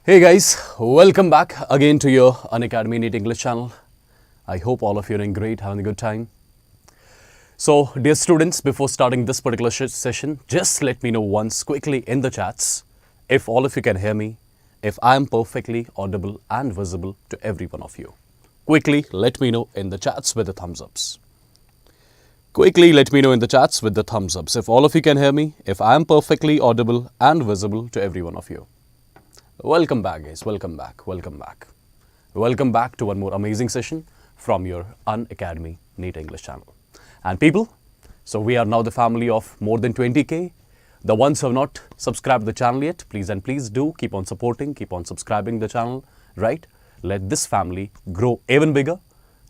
Hey guys, welcome back again to your Unacademy NEET English channel. I hope all of you are doing great, having a good time. So, dear students, before starting this particular session, just let me know once quickly in the chats if all of you can hear me, if I am perfectly audible and visible to every one of you. Quickly let me know in the chats with the thumbs ups. Quickly let me know in the chats with the thumbs ups if all of you can hear me, if I am perfectly audible and visible to every one of you. Welcome back guys, welcome back. Welcome back to one more amazing session from your Unacademy NEET English channel. And people, so we are now the family of more than 20k. The ones who have not subscribed the channel yet, please do keep on supporting, keep on subscribing the channel, right? Let this family grow even bigger,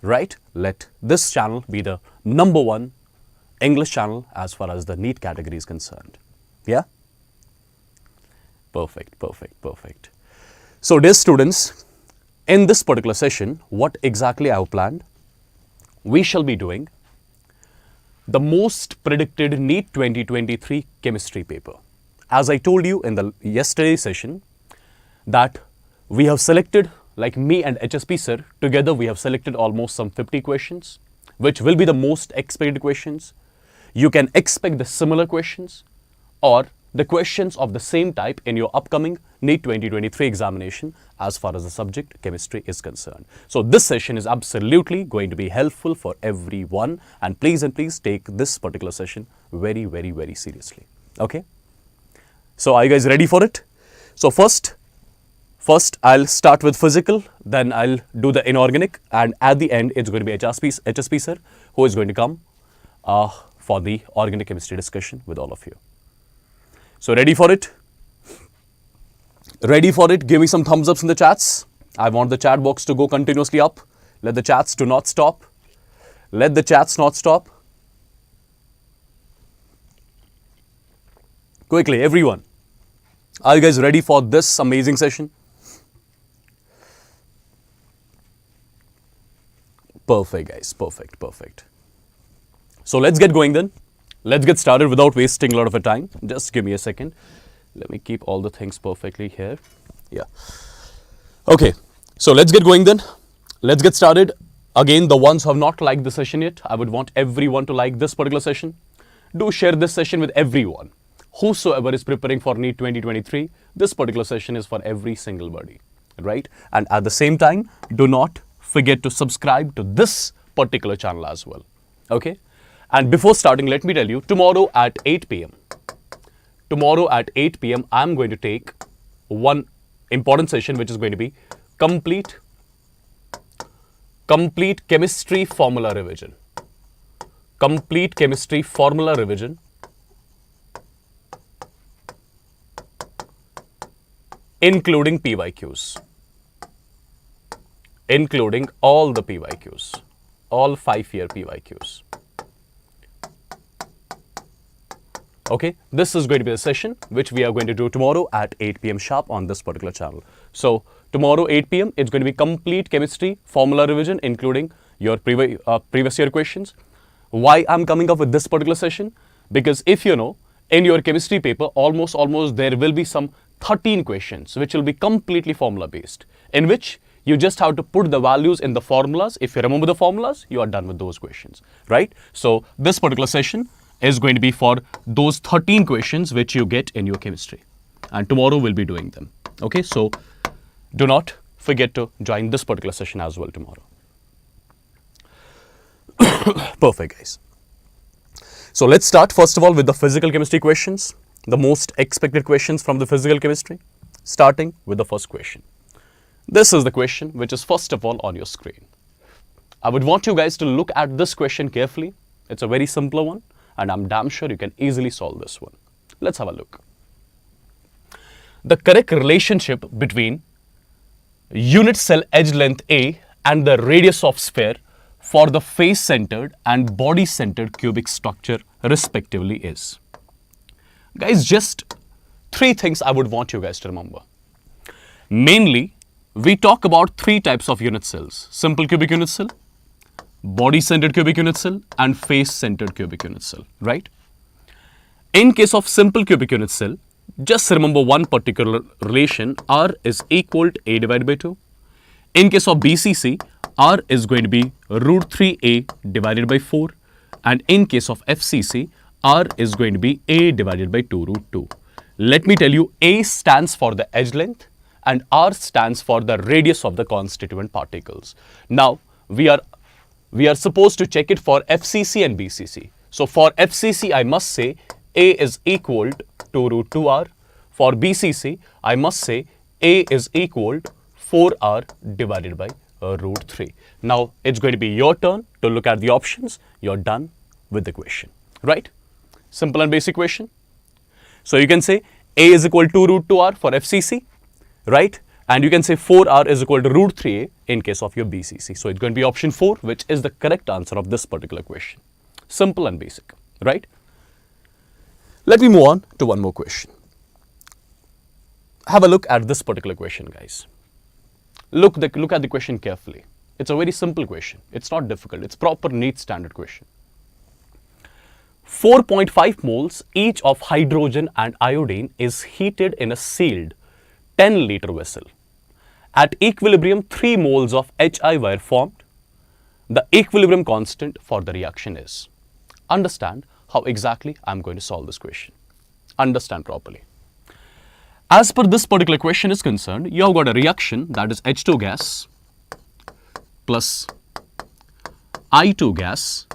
right? Let this channel be the #1 English channel as far as the NEET category is concerned. Yeah? Perfect. So dear students, in this particular session, what exactly I have planned? We shall be doing the most predicted NEET 2023 chemistry paper. As I told you in the yesterday's session, that we have selected, like me and HSP sir, together we have selected almost some 50 questions, which will be the most expected questions. You can expect the similar questions or the questions of the same type in your upcoming NEET 2023 examination as far as the subject chemistry is concerned. So this session is absolutely going to be helpful for everyone, and please take this particular session very seriously. Okay? So are you guys ready for it? So first I'll start with physical, then I'll do the inorganic, and at the end it's going to be HSP sir who is going to come for the organic chemistry discussion with all of you. So ready for it? Ready for it? Give me some thumbs ups in the chats. I want the chat box to go continuously up. Let the chats do not stop. Let the chats not stop. Quickly, everyone. Are you guys ready for this amazing session? Perfect, guys. Perfect. So let's get going then. Let's get started without wasting a lot of time. Just give me a second. Let me keep all the things perfectly here. Yeah. Okay. So let's get going then. Let's get started. Again, the ones who have not liked the session yet, I would want everyone to like this particular session. Do share this session with everyone. Whosoever is preparing for NEET 2023, this particular session is for every single body, right? And at the same time, do not forget to subscribe to this particular channel as well. Okay? And before starting, let me tell you, tomorrow at 8 p.m., I'm going to take one important session, which is going to be complete chemistry formula revision. Complete chemistry formula revision, including PYQs. Including all the PYQs, all 5-year PYQs. Okay, this is going to be a session which we are going to do tomorrow at 8 p.m. sharp on this particular channel. So tomorrow 8 p.m. it's going to be complete chemistry formula revision, including your previous year questions. Why I'm coming up with this particular session? Because if you know, in your chemistry paper, almost there will be some 13 questions which will be completely formula based, in which you just have to put the values in the formulas. If you remember the formulas, you are done with those questions, right? So this particular session is going to be for those 13 questions which you get in your chemistry. And tomorrow we'll be doing them. Okay, so do not forget to join this particular session as well tomorrow. Perfect, guys. So let's start first of all with the physical chemistry questions, the most expected questions from the physical chemistry, starting with the first question. This is the question which is first of all on your screen. I would want you guys to look at this question carefully. It's a very simpler one, and I'm damn sure you can easily solve this one. Let's have a look. The correct relationship between unit cell edge length A and the radius of sphere for the face-centered and body-centered cubic structure respectively is. Guys, just 3 things I would want you guys to remember. Mainly, we talk about 3 types of unit cells: simple cubic unit cell, body-centered cubic unit cell, and face-centered cubic unit cell, right? In case of simple cubic unit cell, just remember one particular relation, R is equal to A divided by 2. In case of BCC, R is going to be root 3A divided by 4. And in case of FCC, R is going to be A divided by 2 root 2. Let me tell you, A stands for the edge length and R stands for the radius of the constituent particles. Now, we are supposed to check it for FCC and BCC. So, for FCC, I must say A is equal to root 2R. For BCC, I must say A is equal to 4R divided by root 3. Now, it's going to be your turn to look at the options. You're done with the question, right? Simple and basic question. So, you can say A is equal to root 2R for FCC, right? And you can say 4R is equal to root 3A in case of your BCC. So, it's going to be option 4, which is the correct answer of this particular question. Simple and basic, right? Let me move on to one more question. Have a look at this particular question, guys. Look at the question carefully. It's a very simple question. It's not difficult. It's proper NEET standard question. 4.5 moles each of hydrogen and iodine is heated in a sealed 10-liter vessel. At equilibrium, 3 moles of HI were formed. The equilibrium constant for the reaction is. Understand how exactly I'm going to solve this question. Understand properly. As per this particular question is concerned, you have got a reaction, that is H2 gas plus I2 gas.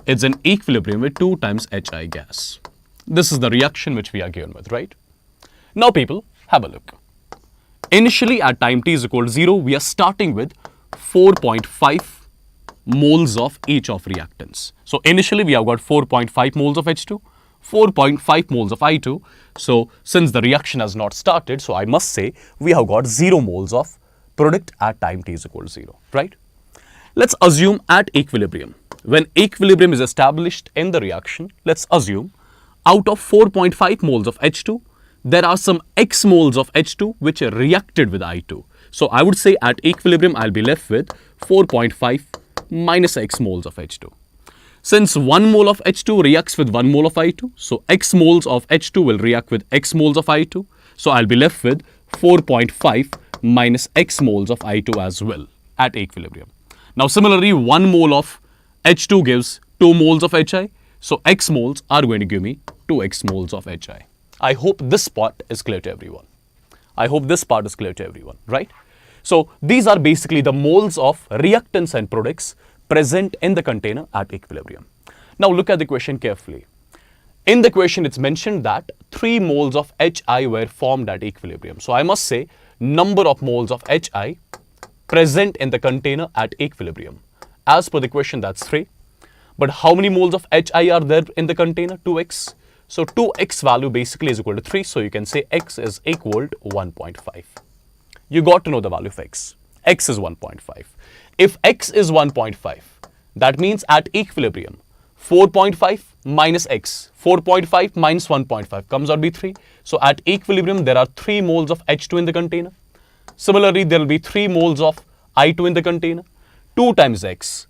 It's in equilibrium with 2 times HI gas. This is the reaction which we are given with, right? Now people, have a look. Initially at time t is equal to 0, we are starting with 4.5 moles of each of reactants. So initially we have got 4.5 moles of H2, 4.5 moles of I2. So since the reaction has not started, so I must say we have got 0 moles of product at time t is equal to 0, right? Let's assume at equilibrium. When equilibrium is established in the reaction, let's assume out of 4.5 moles of H2, there are some X moles of H2 which are reacted with I2. So I would say at equilibrium, I'll be left with 4.5 minus X moles of H2. Since 1 mole of H2 reacts with 1 mole of I2, so X moles of H2 will react with X moles of I2. So I'll be left with 4.5 minus X moles of I2 as well at equilibrium. Now similarly, 1 mole of H2 gives 2 moles of HI. So X moles are going to give me 2X moles of HI. I hope this part is clear to everyone. Right? So these are basically the moles of reactants and products present in the container at equilibrium. Now look at the question carefully. In the question, it's mentioned that 3 moles of HI were formed at equilibrium. So I must say number of moles of HI present in the container at equilibrium. As per the question, that's 3. But how many moles of HI are there in the container? 2x. So 2x value basically is equal to 3. So you can say x is equal to 1.5. You got to know the value of x. X is 1.5. If x is 1.5, that means at equilibrium, 4.5 minus x, 4.5 minus 1.5 comes out to be 3. So at equilibrium, there are 3 moles of H2 in the container. Similarly, there will be 3 moles of I2 in the container. 2 times x.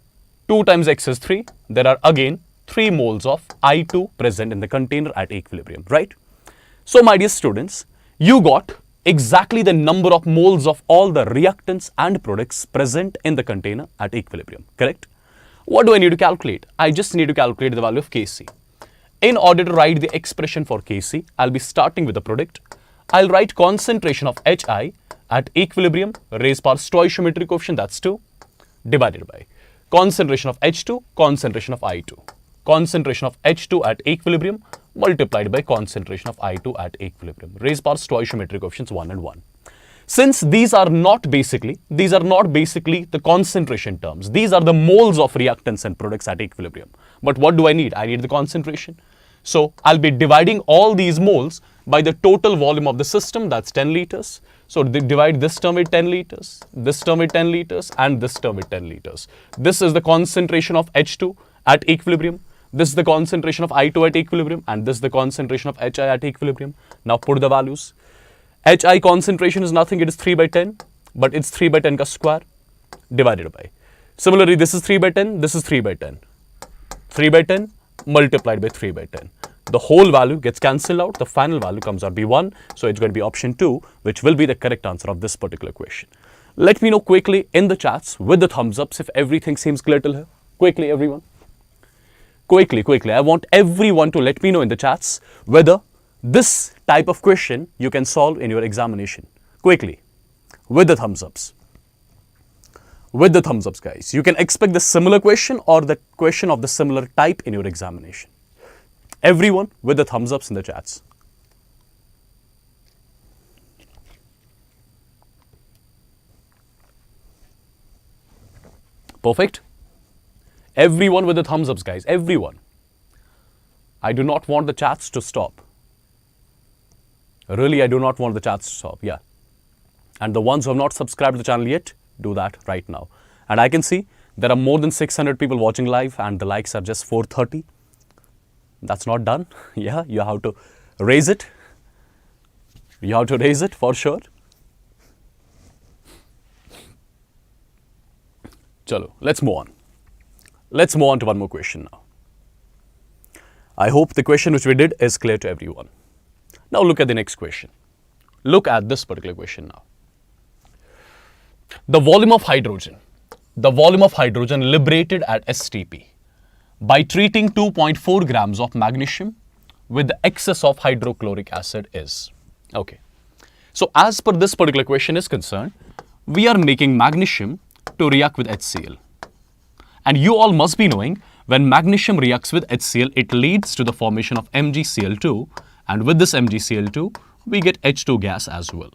2 times x is 3. There are again 3 moles of I2 present in the container at equilibrium, right? So my dear students, you got exactly the number of moles of all the reactants and products present in the container at equilibrium, correct? What do I need to calculate? I just need to calculate the value of Kc. In order to write the expression for Kc, I'll be starting with the product. I'll write concentration of Hi at equilibrium, raised power stoichiometric coefficient, that's 2, divided by concentration of H2, concentration of I2. Concentration of H2 at equilibrium multiplied by concentration of I2 at equilibrium. Raised power stoichiometric coefficients 1 and 1. Since these are not basically the concentration terms. These are the moles of reactants and products at equilibrium. But what do I need? I need the concentration. So I'll be dividing all these moles by the total volume of the system, that's 10 liters. So divide this term with 10 liters, this term with 10 liters, and this term with 10 liters. This is the concentration of H2 at equilibrium. This is the concentration of I2 at equilibrium, and this is the concentration of HI at equilibrium. Now put the values. HI concentration is nothing, it is 3 by 10, but it's 3 by 10 ka square divided by. Similarly, this is 3 by 10, this is 3 by 10. 3 by 10 multiplied by 3 by 10. the whole value gets cancelled out, the final value comes out B1. So it's going to be option 2, which will be the correct answer of this particular question. Let me know quickly in the chats with the thumbs ups if everything seems clear till here. Quickly, everyone. Quickly. I want everyone to let me know in the chats whether this type of question you can solve in your examination. Quickly, with the thumbs ups. With the thumbs ups, guys. You can expect the similar question or the question of the similar type in your examination. Everyone with the thumbs ups in the chats. Perfect. Everyone with the thumbs ups, guys. Everyone. I do not want the chats to stop. Really, I do not want the chats to stop. Yeah. And the ones who have not subscribed to the channel yet, do that right now. And I can see there are more than 600 people watching live and the likes are just 430. That's not done. Yeah, you have to raise it. You have to raise it for sure. Chalo, let's move on. Let's move on to one more question now. I hope the question which we did is clear to everyone. Now look at the next question. Look at this particular question now. The volume of hydrogen liberated at STP by treating 2.4 grams of magnesium with the excess of hydrochloric acid is. Okay. So as per this particular question is concerned, we are making magnesium to react with HCl. And you all must be knowing when magnesium reacts with HCl, it leads to the formation of MgCl2. And with this MgCl2, we get H2 gas as well.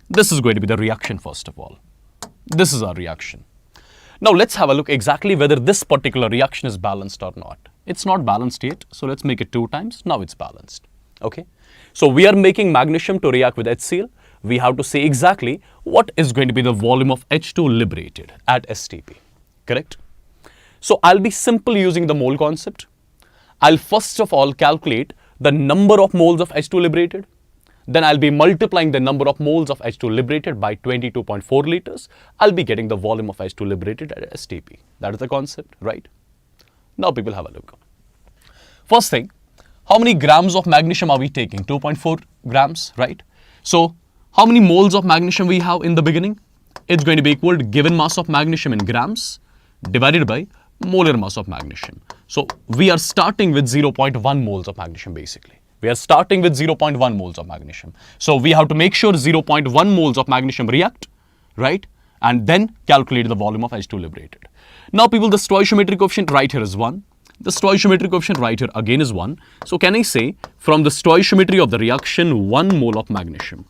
This is going to be the reaction first of all. This is our reaction. Now let's have a look exactly whether this particular reaction is balanced or not. It's not balanced yet, so let's make it 2 times. Now it's balanced. Okay. So we are making magnesium to react with HCl. We have to say exactly what is going to be the volume of H2 liberated at STP. Correct? So I'll be simply using the mole concept. I'll first of all calculate the number of moles of H2 liberated. Then I'll be multiplying the number of moles of H2 liberated by 22.4 liters. I'll be getting the volume of H2 liberated at STP. That is the concept, right? Now people have a look. First thing, how many grams of magnesium are we taking? 2.4 grams, right? So how many moles of magnesium we have in the beginning? It's going to be equal to given mass of magnesium in grams divided by molar mass of magnesium. So we are starting with 0.1 moles of magnesium basically. We are starting with 0.1 moles of magnesium. So we have to make sure 0.1 moles of magnesium react, right? And then calculate the volume of H2 liberated. Now people, the stoichiometric coefficient right here is 1. The stoichiometric coefficient right here again is 1. So can I say from the stoichiometry of the reaction 1 mole of magnesium.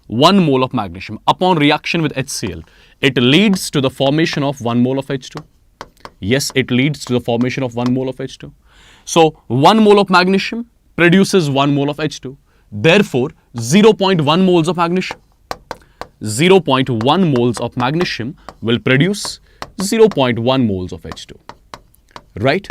1 mole of magnesium upon reaction with HCl, it leads to the formation of 1 mole of H2. Yes, it leads to the formation of 1 mole of H2. So 1 mole of magnesium produces 1 mole of H2. Therefore, 0.1 moles of magnesium. 0.1 moles of magnesium will produce 0.1 moles of H2. Right?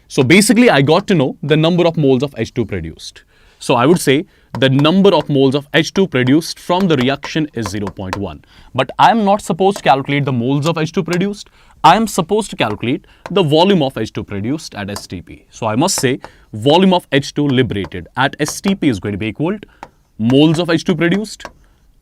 So basically, I got to know the number of moles of H2 produced. So I would say the number of moles of H2 produced from the reaction is 0.1. But I am not supposed to calculate the moles of H2 produced. I am supposed to calculate the volume of H2 produced at STP. So I must say volume of H2 liberated at STP is going to be equal to moles of H2 produced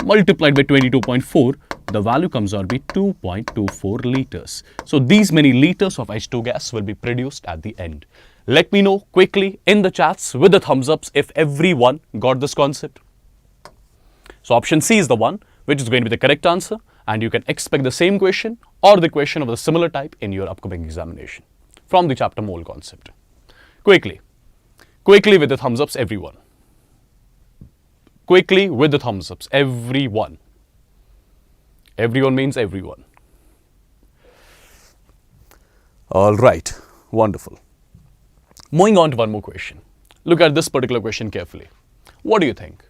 multiplied by 22.4. The value comes out to be 2.24 liters. So these many liters of H2 gas will be produced at the end. Let me know quickly in the chats with the thumbs ups if everyone got this concept. So option C is the one which is going to be the correct answer, and you can expect the same question or the question of a similar type in your upcoming examination from the chapter mole concept. Quickly with the thumbs ups, everyone. Quickly with the thumbs ups, everyone. Everyone means everyone. All right, wonderful. Moving on to one more question. Look at this particular question carefully. What do you think?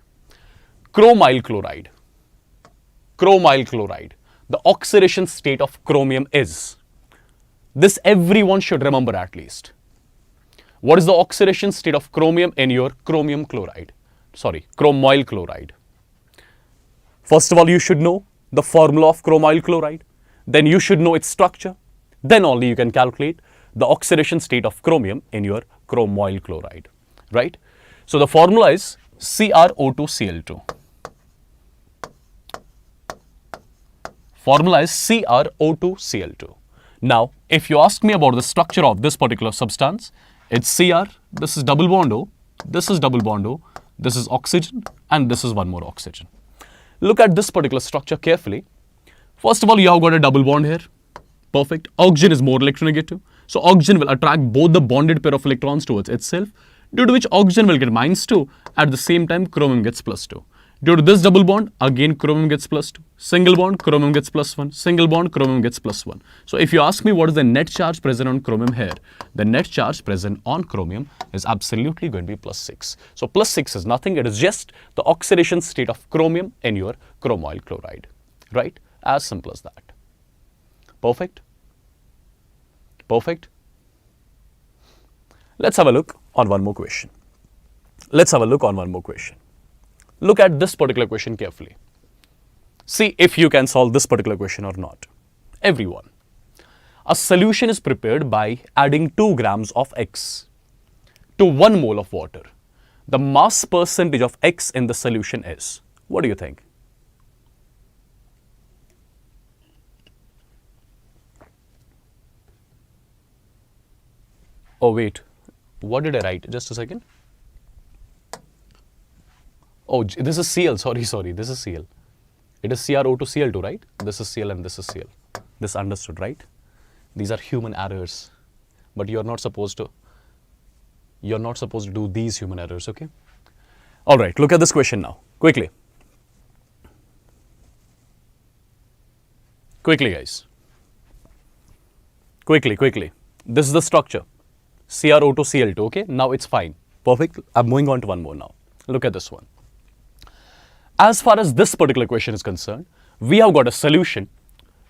Chromyl chloride. Chromyl chloride. The oxidation state of chromium is. This everyone should remember at least. What is the oxidation state of chromium in your chromium chloride? Sorry, chromyl chloride. First of all, you should know the formula of chromyl chloride. Then you should know its structure. Then only you can calculate the oxidation state of chromium in your chromyl chloride. right? So the formula is CrO2Cl2. Formula is CrO2Cl2. Now, if you ask me about the structure of this particular substance, it's Cr, this is double bond O, this is double bond O, this is oxygen, and this is one more oxygen. Look at this particular structure carefully. First of all, you have got a double bond here. Perfect. Oxygen is more electronegative. So oxygen will attract both the bonded pair of electrons towards itself, due to which oxygen will get -2. At the same time, chromium gets +2. Due to this double bond, again chromium gets +2. Single bond, chromium gets +1. Single bond, chromium gets +1. So if you ask me what is the net charge present on chromium here, the net charge present on chromium is absolutely going to be +6. So +6 is nothing. It is just the oxidation state of chromium in your chromoyl chloride, right? As simple as that. Perfect? Perfect? Let's have a look on one more question. Let's have a look on one more question. Look at this particular question carefully. See if you can solve this particular question or not. Everyone. A solution is prepared by adding 2 grams of X to 1 mole of water. The mass percentage of X in the solution is. What do you think? Oh wait, what did I write? Just a second. Oh, this is Cl, sorry, this is Cl. It is CrO2Cl2, right? This is Cl and this is Cl. This understood, right? These are human errors, but you're not supposed to do these human errors, okay? All right, look at this question now, quickly. Quickly, guys. Quickly. This is the structure. CrO2Cl2, okay? Now it's fine. Perfect. I'm moving on to one more now. Look at this one. As far as this particular question is concerned, we have got a solution.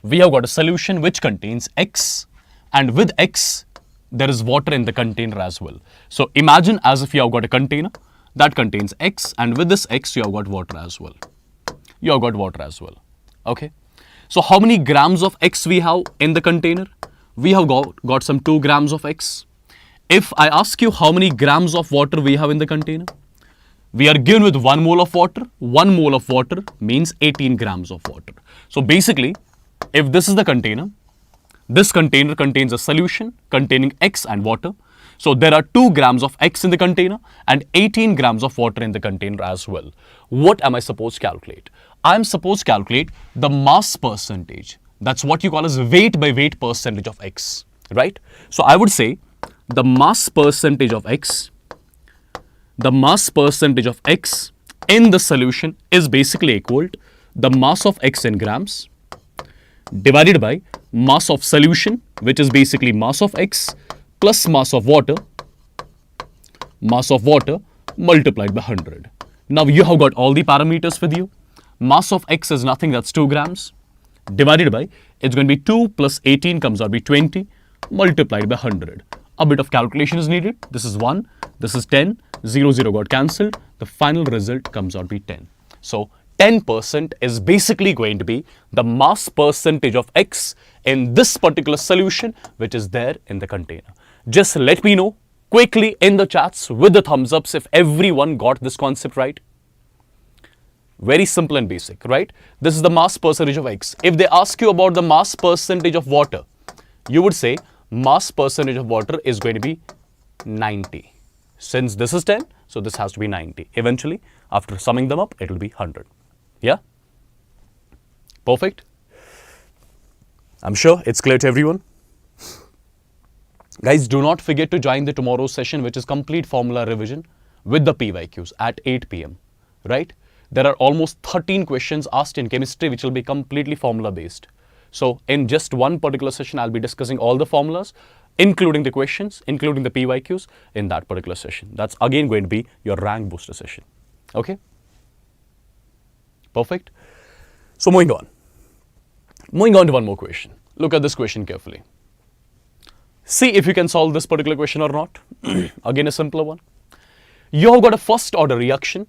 We have got a solution which contains X, and with X, there is water in the container as well. So imagine as if you have got a container that contains X, and with this X, you have got water as well. You have got water as well. Okay. So how many grams of X we have in the container? We have got some 2 grams of X. If I ask you how many grams of water we have in the container, we are given with 1 mole of water. 1 mole of water means 18 grams of water. So basically, if this is the container, this container contains a solution containing X and water. So there are 2 grams of X in the container and 18 grams of water in the container as well. What am I supposed to calculate? I am supposed to calculate the mass percentage. That's what you call as weight by weight percentage of X, right? So I would say the mass percentage of X, in the solution is basically equal to the mass of X in grams divided by mass of solution, which is basically mass of X plus mass of water multiplied by 100. Now you have got all the parameters with you. Mass of X is nothing, that's 2 grams divided by, it's going to be 2 plus 18 comes out to be 20 multiplied by 100. A bit of calculation is needed. This is 1, this is 10, 0, 0 got cancelled. The final result comes out to be 10. So 10% is basically going to be the mass percentage of X in this particular solution which is there in the container. Just let me know quickly in the chats with the thumbs ups if everyone got this concept right. Very simple and basic, right? This is the mass percentage of X. If they ask you about the mass percentage of water, you would say mass percentage of water is going to be 90. Since this is 10, so this has to be 90. Eventually, after summing them up, it will be 100. Yeah? Perfect? I'm sure it's clear to everyone. Guys, do not forget to join the tomorrow's session, which is complete formula revision with the PYQs at 8 p.m. Right? There are almost 13 questions asked in chemistry, which will be completely formula based. So in just one particular session, I'll be discussing all the formulas, including the questions, including the PYQs in that particular session. That's again going to be your rank booster session. Okay? Perfect. So moving on. Moving on to one more question. Look at this question carefully. See if you can solve this particular question or not. Again, a simpler one. You have got a first order reaction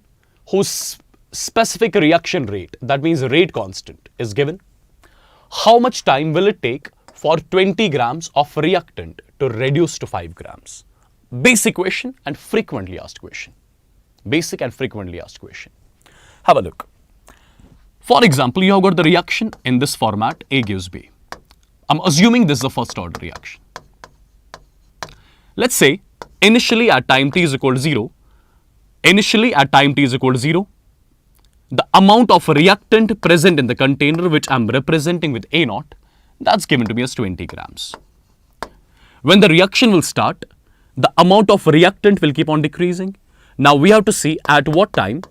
whose specific reaction rate, that means rate constant, is given. How much time will it take for 20 grams of reactant to reduce to 5 grams? basic question and frequently asked question. Basic and frequently asked question. Have a look. For example, you have got the reaction in this format, A gives B. I'm assuming this is a first order reaction. Let's say initially at time t is equal to 0, the amount of reactant present in the container, which I'm representing with A naught, that's given to me as 20 grams. When the reaction will start, the amount of reactant will keep on decreasing. Now we have to see at what time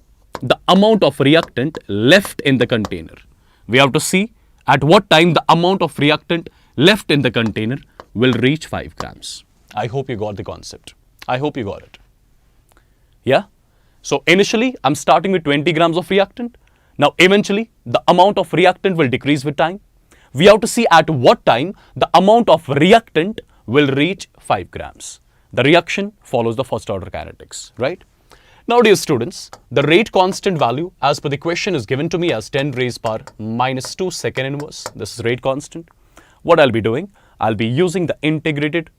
the amount of reactant left in the container. We have to see at what time the amount of reactant left in the container will reach 5 grams. I hope you got the concept. I hope you got it. Yeah? So initially, I'm starting with 20 grams of reactant. Now eventually, the amount of reactant will decrease with time. We have to see at what time the amount of reactant will reach 5 grams. The reaction follows the first order kinetics, right? Now dear students, the rate constant value as per the question is given to me as 10 raised power minus 2 second inverse. This is rate constant. What I'll be doing, I'll be using the integrated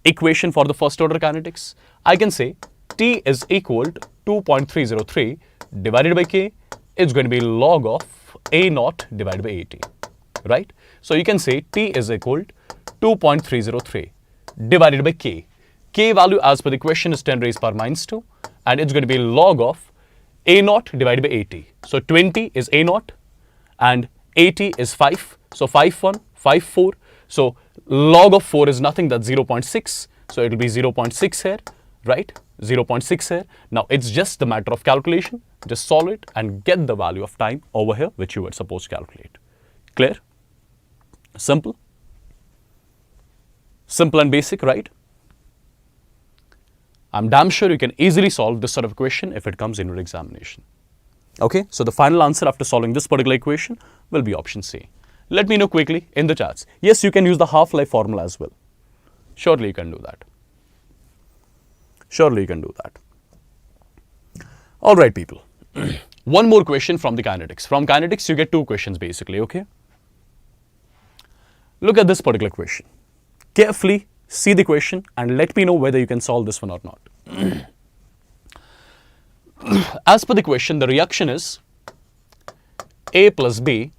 equation for the first order kinetics. I can say T is equal to 2.303 divided by K. It's going to be log of A naught divided by AT, right? So you can say T is equal to 2.303 divided by K. K value as per the question is 10 raised power minus 2. And it's going to be log of A naught divided by AT. So 20 is A naught and AT is 5. So 5 1, 5 4. So log of 4 is nothing, that's 0.6. So it will be 0.6 here, right? 0.6 here. Now it's just the matter of calculation. Just solve it and get the value of time over here which you were supposed to calculate. Clear? Simple? Simple and basic, right? I'm damn sure you can easily solve this sort of question if it comes in your examination. Okay, so the final answer after solving this particular equation will be option C. Let me know quickly in the chats. Yes, you can use the half-life formula as well. Surely you can do that. Surely you can do that. All right, people. One more question from the kinetics. From kinetics, you get 2 questions basically, okay? Look at this particular question. Carefully see the question and let me know whether you can solve this one or not. As per the question, the reaction is A plus B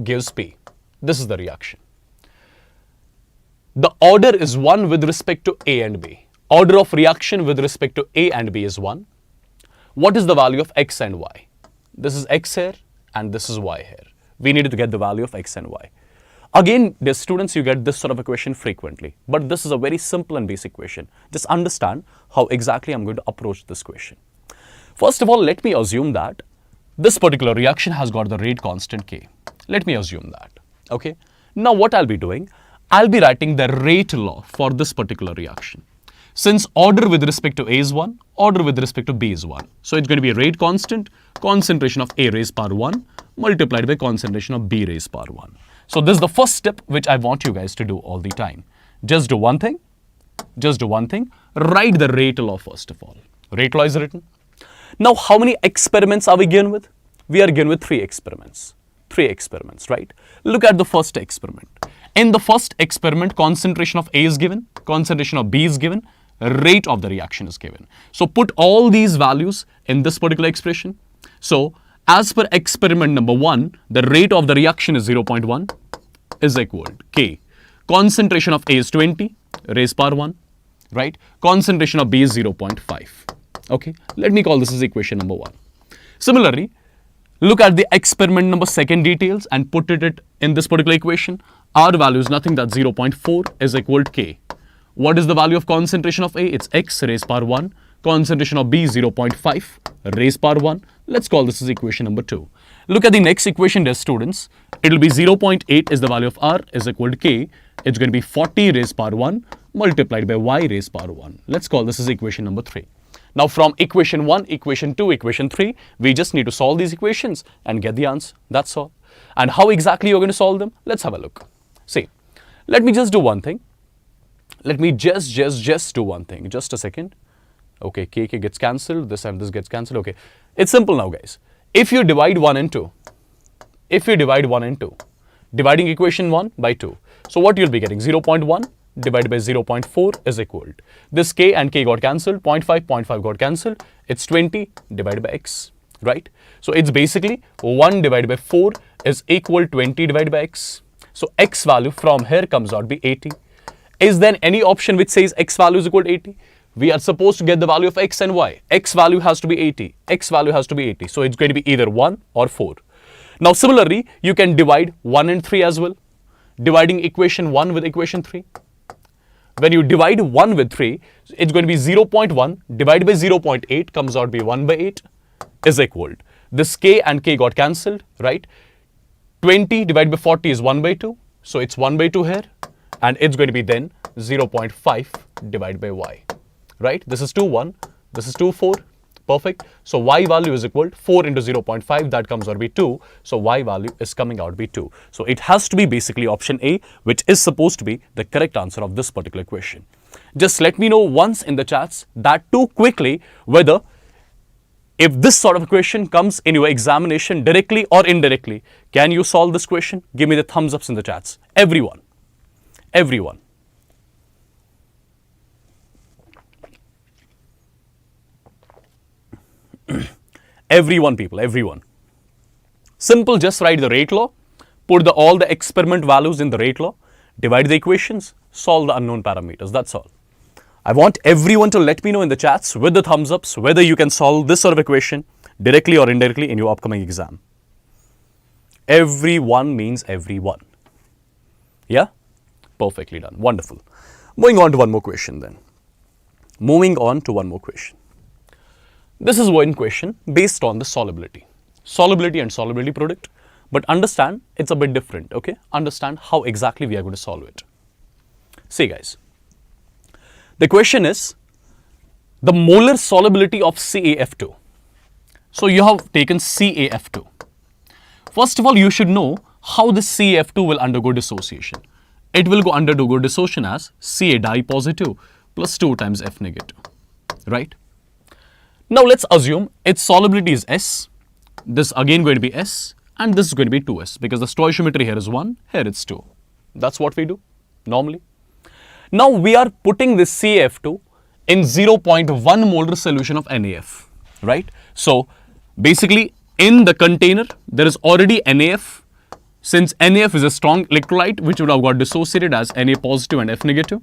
gives P. This is the reaction. The order is 1 with respect to A and B. Order of reaction with respect to A and B is 1. What is the value of X and Y? This is X here and this is Y here. We needed to get the value of X and Y. Again, dear students, you get this sort of a question frequently, but this is a very simple and basic question. Just understand how exactly I'm going to approach this question. First of all, let me assume that this particular reaction has got the rate constant K. Let me assume that, okay? Now what I'll be doing, I'll be writing the rate law for this particular reaction. Since order with respect to A is 1, order with respect to B is 1. So it's going to be rate constant, concentration of A raised power 1 multiplied by concentration of B raised power 1. So this is the first step which I want you guys to do all the time. Just do one thing. Write the rate law first of all. Rate law is written. Now how many experiments are we given with? We are given with 3 experiments. 3 experiments, right? Look at the first experiment. In the first experiment, concentration of A is given, concentration of B is given, rate of the reaction is given. So put all these values in this particular expression. So as per experiment number 1, the rate of the reaction is 0.1 is equal to K. Concentration of A is 20 raised power 1, right? Concentration of B is 0.5. Okay, let me call this as equation number 1. Similarly, look at the experiment number 2 details and put it in this particular equation. R value is nothing, that's 0.4 is equal to K. What is the value of concentration of A? It's X raised power 1. Concentration of B is 0.5 raised power 1. Let's call this as equation number 2. Look at the next equation, dear students. It will be 0.8 is the value of R is equal to K. It's going to be 40 raised power 1 multiplied by Y raised power 1. Let's call this as equation number 3. Now from equation 1, equation 2, equation 3, we just need to solve these equations and get the answer. That's all. And how exactly you're going to solve them? Let's have a look. See, let me just do one thing. Let me just do one thing. Just a second. Okay, K gets cancelled, this and this gets cancelled. Okay, it's simple now, guys. If you divide 1 and 2, dividing equation 1 by 2, so what you'll be getting? 0.1 divided by 0.4 is equal. This k and k got cancelled, 0.5 got cancelled. It's 20 divided by x, right? So it's basically 1 divided by 4 is equal 20 divided by x. So x value from here comes out to be 80. Is there any option which says x value is equal to 80? We are supposed to get the value of x and y. X value has to be 80. X value has to be 80. So it's going to be either 1 or 4. Now similarly, you can divide 1 and 3 as well. Dividing equation 1 with equation 3. When you divide 1 with 3, it's going to be 0.1 divided by 0.8 comes out to be 1 by 8 is equal. This k and k got cancelled, right? 20 divided by 40 is 1 by 2. So it's 1 by 2 here. And it's going to be then 0.5 divided by y, right? This is 2, 1. This is 2, 4. Perfect. So y value is equal to 4 into 0.5. That comes out to be 2. So y value is coming out to be 2. So it has to be basically option A, which is supposed to be the correct answer of this particular question. Just let me know once in the chats, that too quickly, whether if this sort of question comes in your examination directly or indirectly, can you solve this question? Give me the thumbs ups in the chats. Everyone. Everyone. Everyone, people, everyone. Simple, just write the rate law, put all the experiment values in the rate law, divide the equations, solve the unknown parameters. That's all. I want everyone to let me know in the chats with the thumbs ups whether you can solve this sort of equation directly or indirectly in your upcoming exam. Everyone means everyone. Yeah? Perfectly done. Wonderful. Moving on to one more question then. Moving on to one more question. This is one question based on the solubility. Solubility and solubility product. But understand, it's a bit different, okay? Understand how exactly we are going to solve it. See guys. The question is the molar solubility of CaF2. So you have taken CaF2. First of all, you should know how this CaF2 will undergo dissociation. It will undergo dissociation as Ca di positive plus 2 times F negative, right? Now let's assume its solubility is S. This again going to be S and this is going to be 2S because the stoichiometry here is 1, here it's 2. That's what we do normally. Now we are putting this CaF2 in 0.1 molar solution of NaF, right? So basically in the container there is already NaF. Since NaF is a strong electrolyte which would have got dissociated as Na positive and F negative.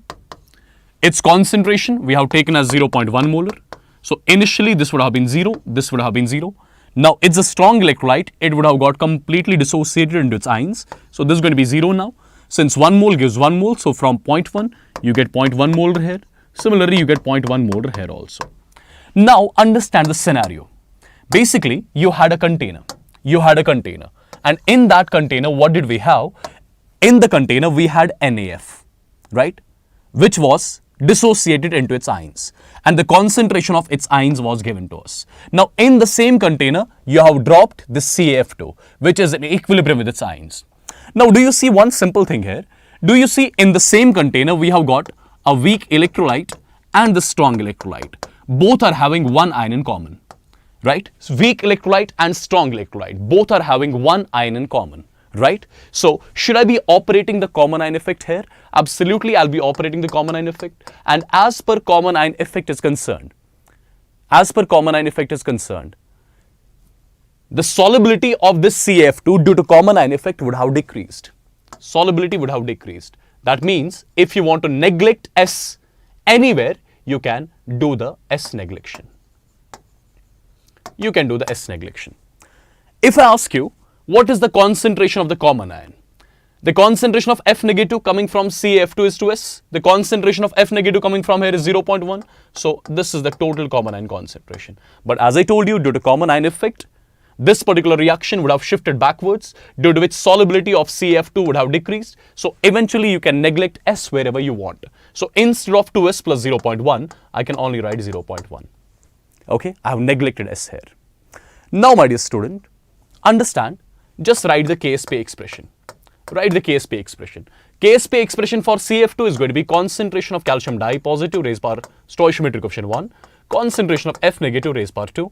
Its concentration we have taken as 0.1 molar. So initially this would have been 0, this would have been 0. Now it's a strong electrolyte, it would have got completely dissociated into its ions. So this is going to be 0 now. Since 1 mole gives 1 mole, so from 0.1 you get 0.1 molar here. Similarly you get 0.1 molar here also. Now understand the scenario. Basically you had a container. And in that container, what did we have? In the container, we had NaF, right? Which was dissociated into its ions. And the concentration of its ions was given to us. Now, in the same container, you have dropped this CaF2, which is in equilibrium with its ions. Now, do you see one simple thing here? Do you see in the same container, we have got a weak electrolyte and the strong electrolyte. Both are having one ion in common. Right? So weak electrolyte and strong electrolyte, both are having one ion in common, right? So should I be operating the common ion effect here? Absolutely, I'll be operating the common ion effect. And as per common ion effect is concerned, the solubility of this CaF2 due to common ion effect would have decreased. Solubility would have decreased. That means if you want to neglect S anywhere, you can do the S neglection. You can do the S neglection. If I ask you, what is the concentration of the common ion? The concentration of F negative coming from CaF2 is 2S. The concentration of F negative coming from here is 0.1. So this is the total common ion concentration. But as I told you, due to common ion effect, this particular reaction would have shifted backwards, due to which solubility of CaF2 would have decreased. So eventually you can neglect S wherever you want. So instead of 2S plus 0.1, I can only write 0.1. Okay, I have neglected S here. Now, my dear student, understand, just write the KSP expression. Write the KSP expression. KSP expression for CaF2 is going to be concentration of calcium di positive raised power stoichiometric coefficient 1, concentration of F negative raised power 2,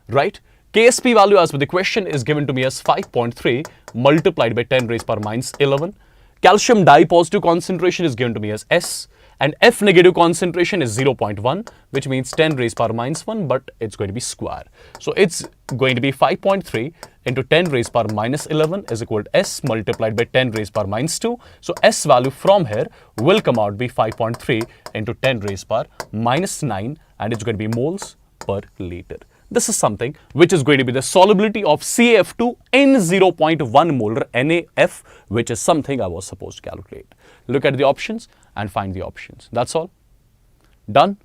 right? KSP value as per the question is given to me as 5.3 multiplied by 10 raised power minus 11. Calcium dye positive concentration is given to me as S, and F negative concentration is 0.1, which means 10 raised power minus 1, but it's going to be square. So it's going to be 5.3 into 10 raised power minus 11 is equal to S multiplied by 10 raised power minus 2. So S value from here will come out to be 5.3 into 10 raised power minus 9, and it's going to be moles per liter. This is something which is going to be the solubility of CaF2 in 0.1 molar NaF, which is something I was supposed to calculate. Look at the options and find the options. That's all. Done?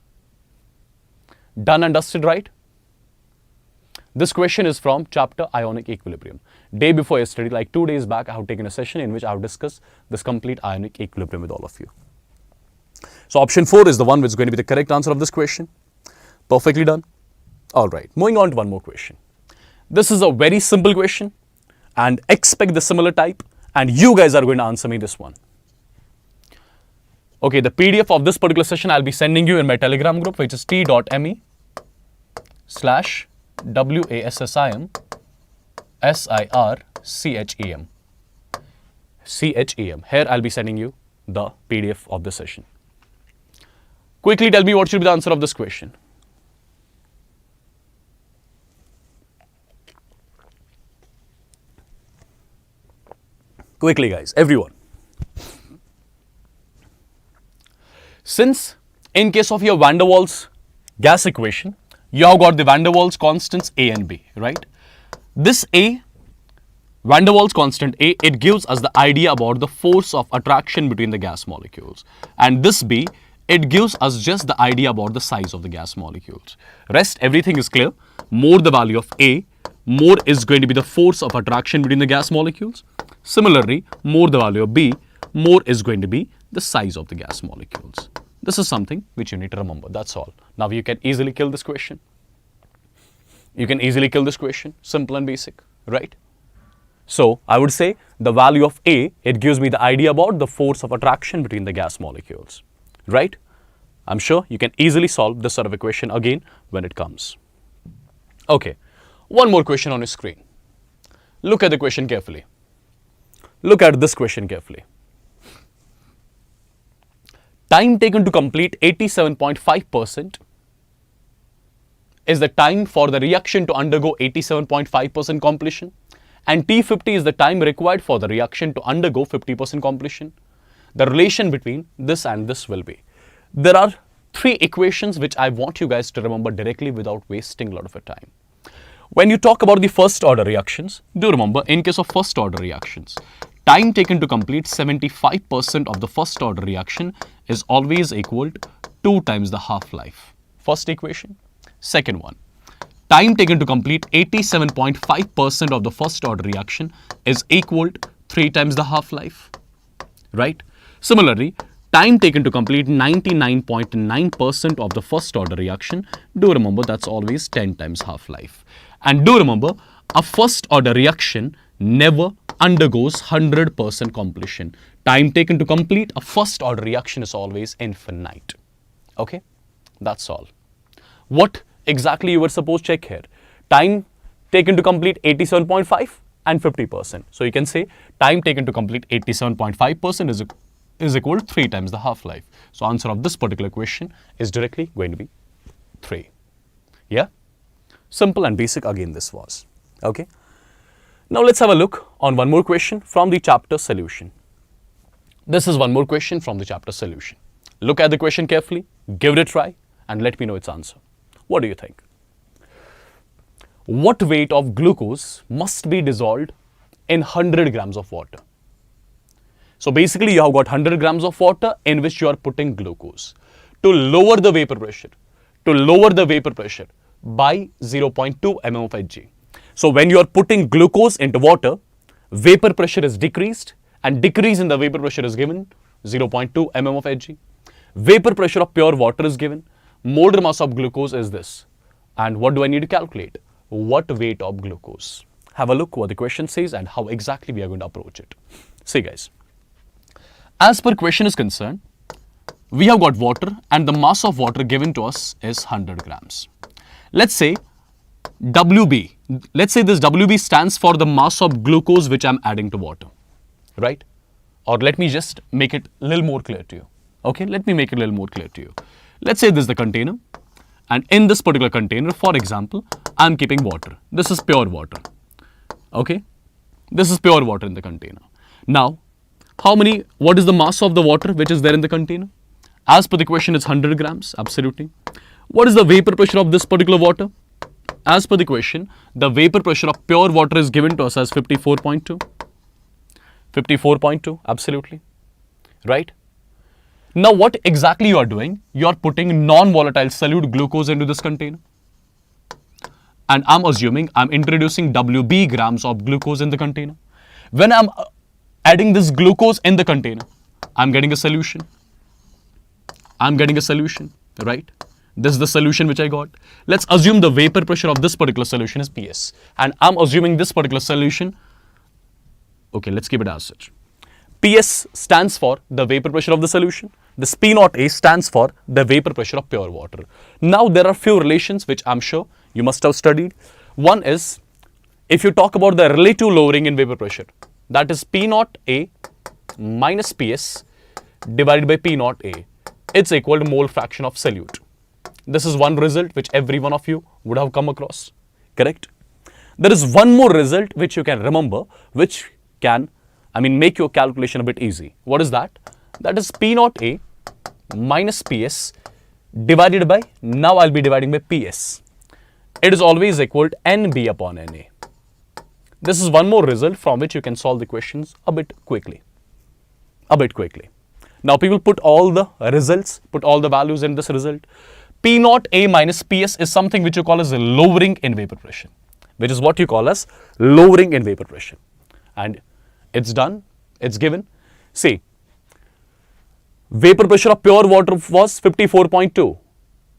Done and dusted, right? This question is from chapter Ionic Equilibrium. Day before yesterday, like 2 days back, I have taken a session in which I have discussed this complete ionic equilibrium with all of you. So option 4 is the one which is going to be the correct answer of this question. Perfectly done. All right, moving on to one more question. This is a very simple question, and expect the similar type, and you guys are going to answer me this one. Okay, the PDF of this particular session I'll be sending you in my Telegram group, which is t.me/WASSIMSIRCHEM. Here I'll be sending you the PDF of the session. Quickly tell me what should be the answer of this question. Quickly guys, everyone. Since in case of your van der Waals gas equation, you have got the van der Waals constants A and B, right? This A, van der Waals constant A, it gives us the idea about the force of attraction between the gas molecules. And this B, it gives us just the idea about the size of the gas molecules. Rest, everything is clear. More the value of A, more is going to be the force of attraction between the gas molecules. Similarly, more the value of B, more is going to be the size of the gas molecules. This is something which you need to remember. That's all. Now you can easily kill this question. You can easily kill this question. Simple and basic, right? So I would say the value of A, it gives me the idea about the force of attraction between the gas molecules, right? I'm sure you can easily solve this sort of equation again when it comes. Okay, one more question on your screen. Look at the question carefully. Look at this question carefully. Time taken to complete 87.5% is the time for the reaction to undergo 87.5% completion, and T50 is the time required for the reaction to undergo 50% completion. The relation between this and this will be. There are 3 equations which I want you guys to remember directly without wasting a lot of your time. When you talk about the first order reactions, do remember in case of first order reactions, time taken to complete 75% of the first order reaction is always equal to 2 times the half-life. First equation. Second one, time taken to complete 87.5% of the first order reaction is equal to 3 times the half-life, right? Similarly, time taken to complete 99.9% of the first order reaction, do remember that's always 10 times half-life. And do remember, a first order reaction never undergoes 100% completion. Time taken to complete a first order reaction is always infinite. Okay, that's all. What exactly you were supposed to check here? Time taken to complete 87.5 and 50%. So you can say time taken to complete 87.5% is equal to 3 times the half-life. So answer of this particular question is directly going to be 3. Yeah? Simple and basic again this was. Okay? Now let's have a look on one more question from the chapter solution. This is one more question from the chapter solution. Look at the question carefully, give it a try, and let me know its answer. What do you think? What weight of glucose must be dissolved in 100 grams of water? So basically you have got 100 grams of water in which you are putting glucose. To lower the vapor pressure by 0.2 mm of Hg. So when you are putting glucose into water, vapor pressure is decreased, and decrease in the vapor pressure is given 0.2 mm of Hg. Vapor pressure of pure water is given. Molar mass of glucose is this. And what do I need to calculate? What weight of glucose? Have a look what the question says and how exactly we are going to approach it. See guys, as per question is concerned, we have got water and the mass of water given to us is 100 grams. Let's say WB, let's say this WB stands for the mass of glucose which I am adding to water, right? or let me just make it a little more clear to you. Okay, let me make it a little more clear to you. Let's say this is the container, and in this particular container, for example, I'm keeping water. This is pure water. Okay, this is pure water in the container. Now, what is the mass of the water which is there in the container? As per the question, it's 100 grams, absolutely. What is the vapor pressure of this particular water? As per the question, the vapor pressure of pure water is given to us as 54.2. 54.2, absolutely. Right? Now, what exactly you are doing? You are putting non-volatile solute glucose into this container. And I'm assuming I'm introducing WB grams of glucose in the container. When I'm adding this glucose in the container, I'm getting a solution. Right? This is the solution which I got. Let's assume the vapor pressure of this particular solution is PS. And I'm assuming this particular solution, okay, let's keep it as such. PS stands for the vapor pressure of the solution. This P naught A stands for the vapor pressure of pure water. Now, there are few relations which I'm sure you must have studied. One is, if you talk about the relative lowering in vapor pressure, that is P naught A minus PS divided by P naught A. It's equal to mole fraction of solute. This is one result which every one of you would have come across, correct? There is one more result which you can remember, which can, make your calculation a bit easy. What is that? That is P naught A minus PS divided by, now I'll be dividing by PS. It is always equal to NB upon NA. This is one more result from which you can solve the questions a bit quickly. Now, people put all the results, put all the values in this result. P naught A minus PS is something which you call as a lowering in vapor pressure, which is what you call as lowering in vapor pressure. And it's done, it's given. See, vapor pressure of pure water was 54.2.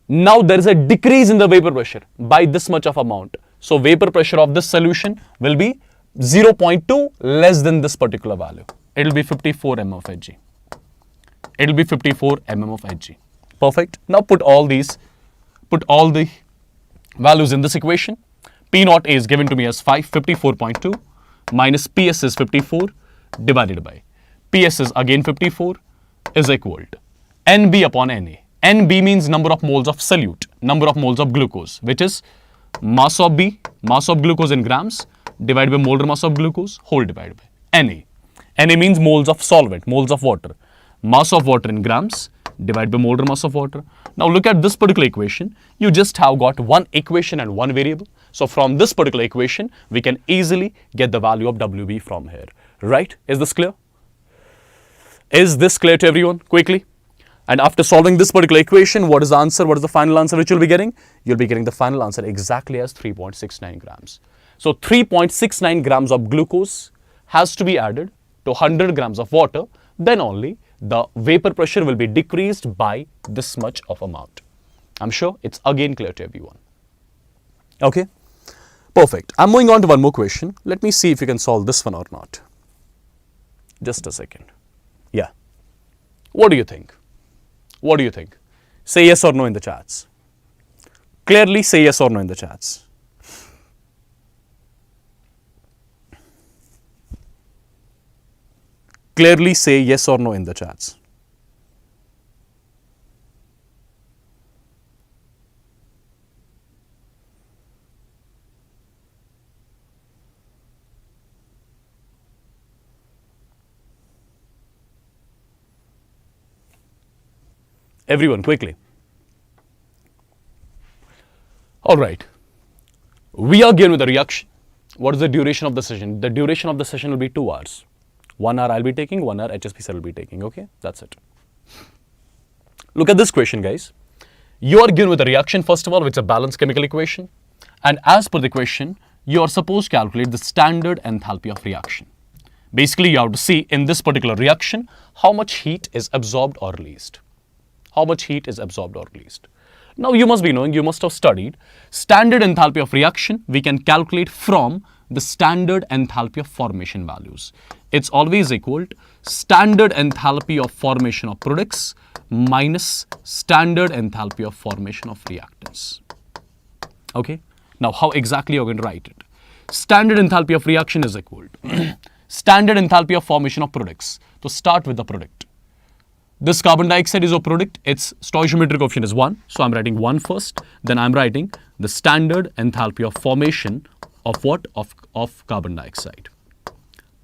Now there is a decrease in the vapor pressure by this much of amount. So vapor pressure of this solution will be 0.2 less than this particular value. It will be 54 mm of Hg. It will be 54 mm of Hg. Perfect. Now put all the values in this equation. P naught A is given to me as 54.2 minus PS is 54 divided by PS is again 54 is equal to NB upon NA. NB means number of moles of solute, number of moles of glucose, which is mass of B, mass of glucose in grams, divided by molar mass of glucose, whole divided by Na. Na means moles of solvent, moles of water. Mass of water in grams, divided by molar mass of water. Now look at this particular equation. You just have got one equation and one variable. So from this particular equation, we can easily get the value of WB from here. Right? Is this clear? Is this clear to everyone? Quickly. And after solving this particular equation, what is the answer? What is the final answer which you'll be getting? You'll be getting the final answer exactly as 3.69 grams. So 3.69 grams of glucose has to be added to 100 grams of water. Then only the vapor pressure will be decreased by this much of amount. I'm sure it's again clear to everyone. Okay, perfect. I'm moving on to one more question. Let me see if you can solve this one or not. Just a second. Yeah. What do you think? What do you think? Say yes or no in the chats. Clearly say yes or no in the chats. Clearly say yes or no in the chats. Everyone, quickly. All right. We are given with a reaction. What is the duration of the session? The duration of the session will be 2 hours. 1 hour I'll be taking, 1 hour HSP sir will be taking. Okay, that's it. Look at this question, guys. You are given with a reaction, first of all, which is a balanced chemical equation. And as per the question, you are supposed to calculate the standard enthalpy of reaction. Basically, you have to see in this particular reaction, how much heat is absorbed or released. How much heat is absorbed or released. Now, you must be knowing, you must have studied, standard enthalpy of reaction, we can calculate from the standard enthalpy of formation values. It's always equal to standard enthalpy of formation of products minus standard enthalpy of formation of reactants. Okay. Now, how exactly you're going to write it? Standard enthalpy of reaction is equal to standard enthalpy of formation of products. So start with the product. This carbon dioxide is a product, its stoichiometric coefficient is 1. So I'm writing 1 first, then I'm writing the standard enthalpy of formation of what? Of carbon dioxide.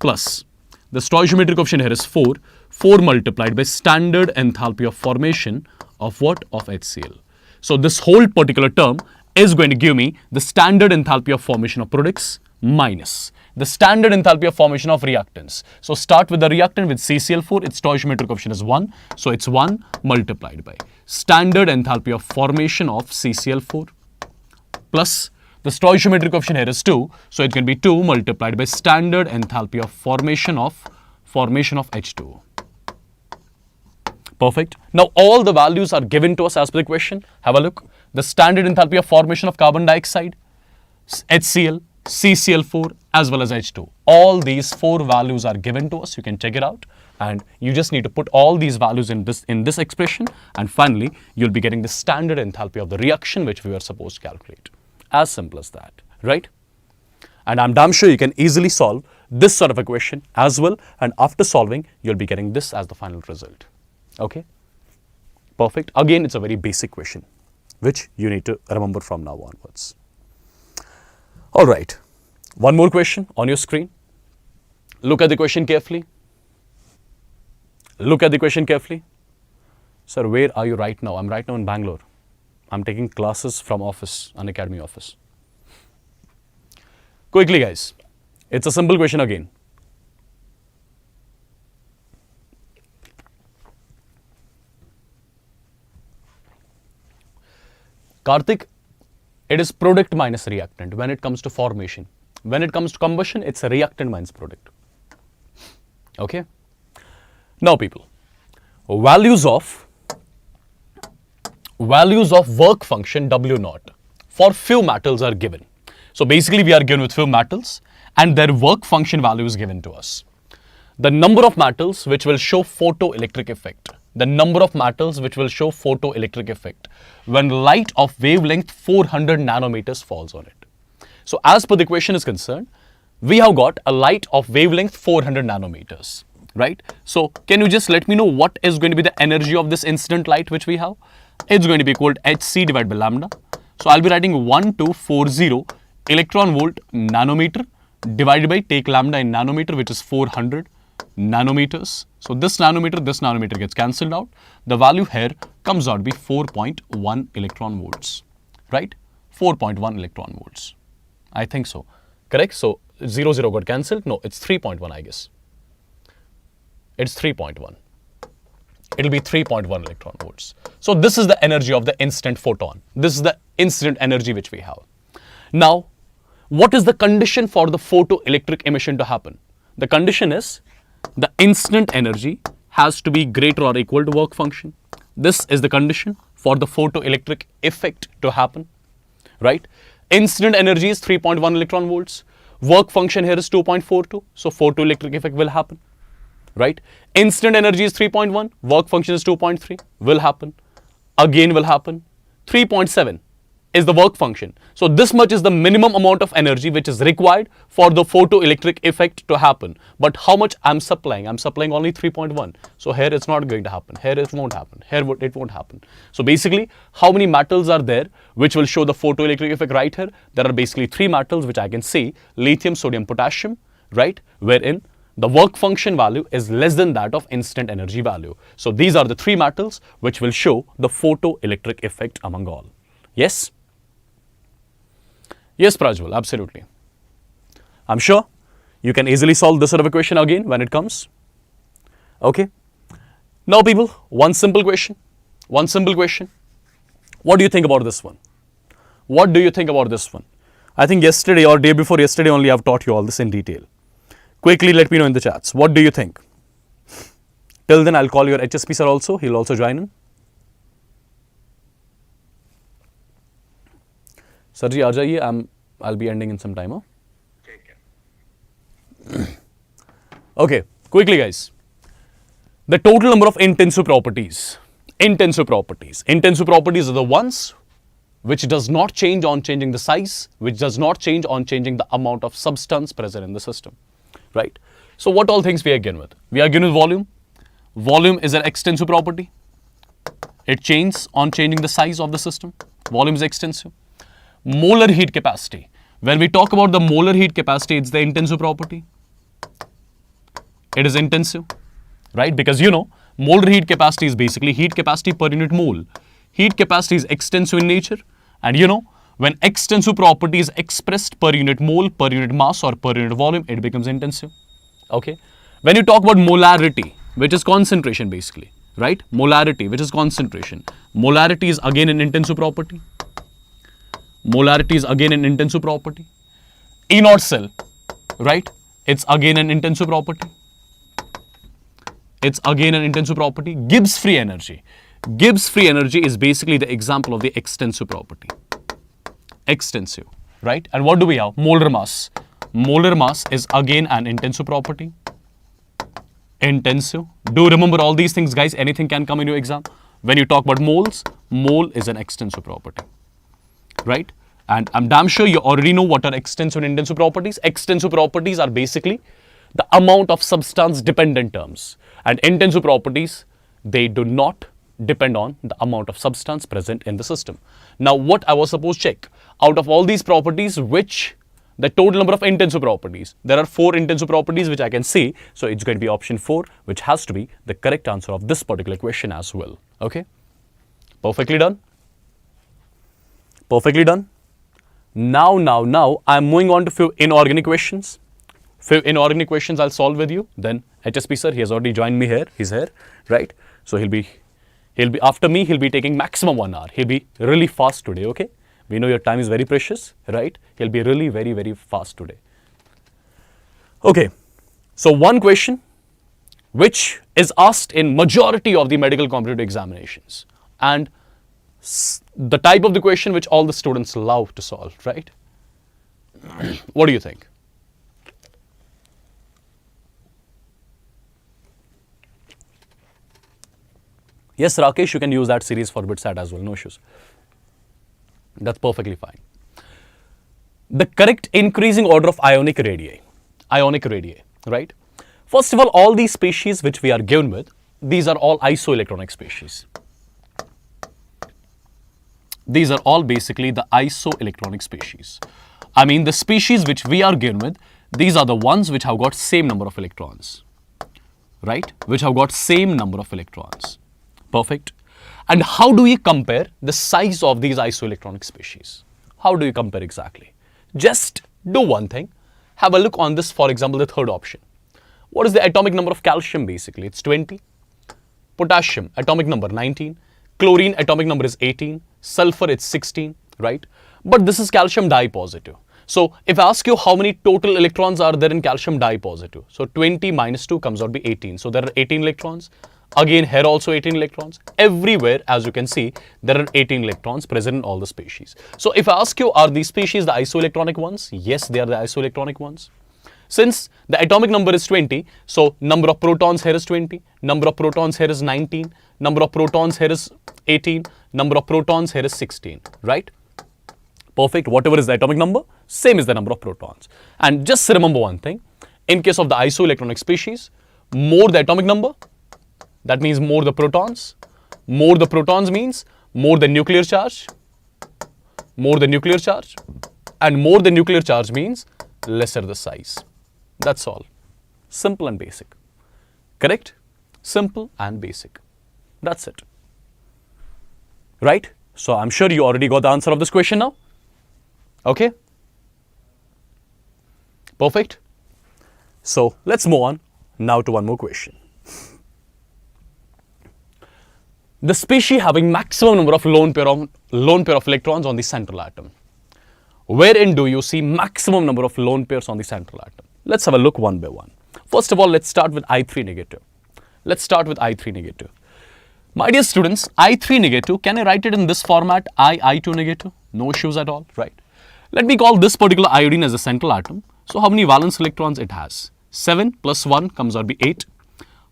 Plus, the stoichiometric coefficient here is 4. 4 multiplied by standard enthalpy of formation of what? Of HCl. So this whole particular term is going to give me the standard enthalpy of formation of products minus the standard enthalpy of formation of reactants. So start with the reactant with CCl4, its stoichiometric coefficient is 1. So it's 1 multiplied by standard enthalpy of formation of CCl4 plus the stoichiometric coefficient here is 2. So it can be 2 multiplied by standard enthalpy of formation of H2O. Perfect. Now all the values are given to us as per the question. Have a look. The standard enthalpy of formation of carbon dioxide, HCl, CCl4 as well as H2. All these 4 values are given to us. You can check it out and you just need to put all these values in this expression, and finally you'll be getting the standard enthalpy of the reaction which we were supposed to calculate. As simple as that, right? And I'm damn sure you can easily solve this sort of a question as well, and after solving you'll be getting this as the final result. Okay? Perfect. Again, it's a very basic question which you need to remember from now onwards. All right, one more question on your screen. Look at the question carefully. Look at the question carefully. Sir, where are you right now? I'm right now in Bangalore. I'm taking classes from office, Unacademy office. Quickly guys, it's a simple question again. Karthik, it is product minus reactant when it comes to formation. When it comes to combustion, it's a reactant minus product. Okay. Now people, values of work function W0 for few metals are given. So basically we are given with few metals and their work function value is given to us. The number of metals which will show photoelectric effect. The number of metals which will show photoelectric effect when light of wavelength 400 nanometers falls on it. So as per the question is concerned, we have got a light of wavelength 400 nanometers, right? So can you just let me know what is going to be the energy of this incident light which we have? It's going to be equal to Hc divided by lambda. So I'll be writing 1240 electron volt nanometer divided by, take lambda in nanometer, which is 400 nanometers. So this nanometer gets cancelled out. The value here comes out to be 4.1 electron volts, right? 4.1 electron volts. I think so. Correct? So 0 got cancelled. No, it's 3.1, I guess. It's 3.1. It'll be 3.1 electron volts. So this is the energy of the incident photon. This is the incident energy which we have. Now, what is the condition for the photoelectric emission to happen? The condition is the incident energy has to be greater or equal to work function. This is the condition for the photoelectric effect to happen, right? Incident energy is 3.1 electron volts. Work function here is 2.42. So photoelectric effect will happen, right? Incident energy is 3.1. Work function is 2.3. Will happen. Again will happen. 3.7 is the work function. So this much is the minimum amount of energy which is required for the photoelectric effect to happen. But how much I'm supplying? I'm supplying only 3.1. So here it's not going to happen. Here it won't happen. Here it won't happen. So basically, how many metals are there which will show the photoelectric effect right here? There are basically 3 metals which I can see: lithium, sodium, potassium, right? Wherein the work function value is less than that of incident energy value. So these are the 3 metals which will show the photoelectric effect among all. Yes? Yes, Prajwal, absolutely. I'm sure you can easily solve this sort of a question again when it comes. Okay. Now people, one simple question. One simple question. What do you think about this one? What do you think about this one? I think yesterday or day before yesterday only I've taught you all this in detail. Quickly let me know in the chats. What do you think? Till then I'll call your HSP sir also. He'll also join in. Sir ji, aa jaiye. I'll be ending in some time. Huh? Okay, quickly guys. The total number of intensive properties. Intensive properties are the ones which does not change on changing the size, which does not change on changing the amount of substance present in the system, right? So what all things we are given with? We are given with volume. Volume is an extensive property. It changes on changing the size of the system. Volume is extensive. Molar heat capacity. When we talk about the molar heat capacity, it's the intensive property. It is intensive, right? Because you know, molar heat capacity is basically heat capacity per unit mole. Heat capacity is extensive in nature, and you know, when extensive property is expressed per unit mole, per unit mass, or per unit volume, it becomes intensive. Okay. When you talk about molarity, which is concentration basically, right? Molarity, which is concentration. Molarity is again an intensive property. Molarity is again an intensive property. E naught cell, right? It's again an intensive property. It's again an intensive property. Gibbs free energy. Gibbs free energy is basically the example of the extensive property. Extensive, right? And what do we have? Molar mass. Molar mass is again an intensive property. Intensive. Do remember all these things, guys. Anything can come in your exam. When you talk about moles, mole is an extensive property, right? And I'm damn sure you already know what are extensive and intensive properties. Extensive properties are basically the amount of substance dependent terms, and intensive properties, they do not depend on the amount of substance present in the system. Now, what I was supposed to check, out of all these properties, which the total number of intensive properties, there are 4 intensive properties which I can see, so it's going to be option 4, which has to be the correct answer of this particular question as well. Okay, perfectly done. Perfectly done. Now I'm moving on to few inorganic questions. Few inorganic questions I'll solve with you. Then HSP sir, he has already joined me here. He's here, right? So he'll be after me. He'll be taking maximum 1 hour. He'll be really fast today. Okay, we know your time is very precious, right? He'll be really very fast today. Okay, so one question which is asked in majority of the medical competitive examinations, and the type of the question which all the students love to solve, right? What do you think? Yes, Rakesh, you can use that series for BitSat as well, no issues. That's perfectly fine. The correct increasing order of ionic radii, right? First of all these species which we are given with, these are all isoelectronic species. These are all basically the isoelectronic species. I mean, the species which we are given with, these are the ones which have got same number of electrons, right? Which have got same number of electrons. Perfect. And how do we compare the size of these isoelectronic species? How do you compare exactly? Just do one thing. Have a look on this, for example, the third option. What is the atomic number of calcium basically? It's 20. Potassium, atomic number 19. Chlorine, atomic number is 18. Sulfur, it's 16, right? But this is calcium dipositive. So if I ask you how many total electrons are there in calcium dipositive, so 20 minus 2 comes out to be 18. So there are 18 electrons. Again, here also 18 electrons. Everywhere, as you can see, there are 18 electrons present in all the species. So if I ask you, are these species the isoelectronic ones? Yes, they are the isoelectronic ones. Since the atomic number is 20, so number of protons here is 20, number of protons here is 19, number of protons here is 18, number of protons here is 16, right? Perfect. Whatever is the atomic number, same is the number of protons. And just remember one thing, in case of the isoelectronic species, more the atomic number, that means more the protons. More the protons means more the nuclear charge. More the nuclear charge. And more the nuclear charge means lesser the size. That's all. Simple and basic. Correct? Simple and basic. That's it. Right? So I'm sure you already got the answer of this question now. Okay? Perfect. So let's move on now to one more question. The species having maximum number of lone pair of electrons on the central atom. Wherein do you see maximum number of lone pairs on the central atom? Let's have a look one by one. First of all, let's start with I3 negative. Let's start with I3 negative. My dear students, I3 negative, can I write it in this format, I2 negative? No issues at all, right? Let me call this particular iodine as a central atom. So how many valence electrons it has? 7 plus 1 comes out to be 8.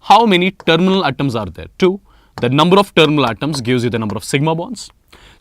How many terminal atoms are there? 2. The number of terminal atoms gives you the number of sigma bonds.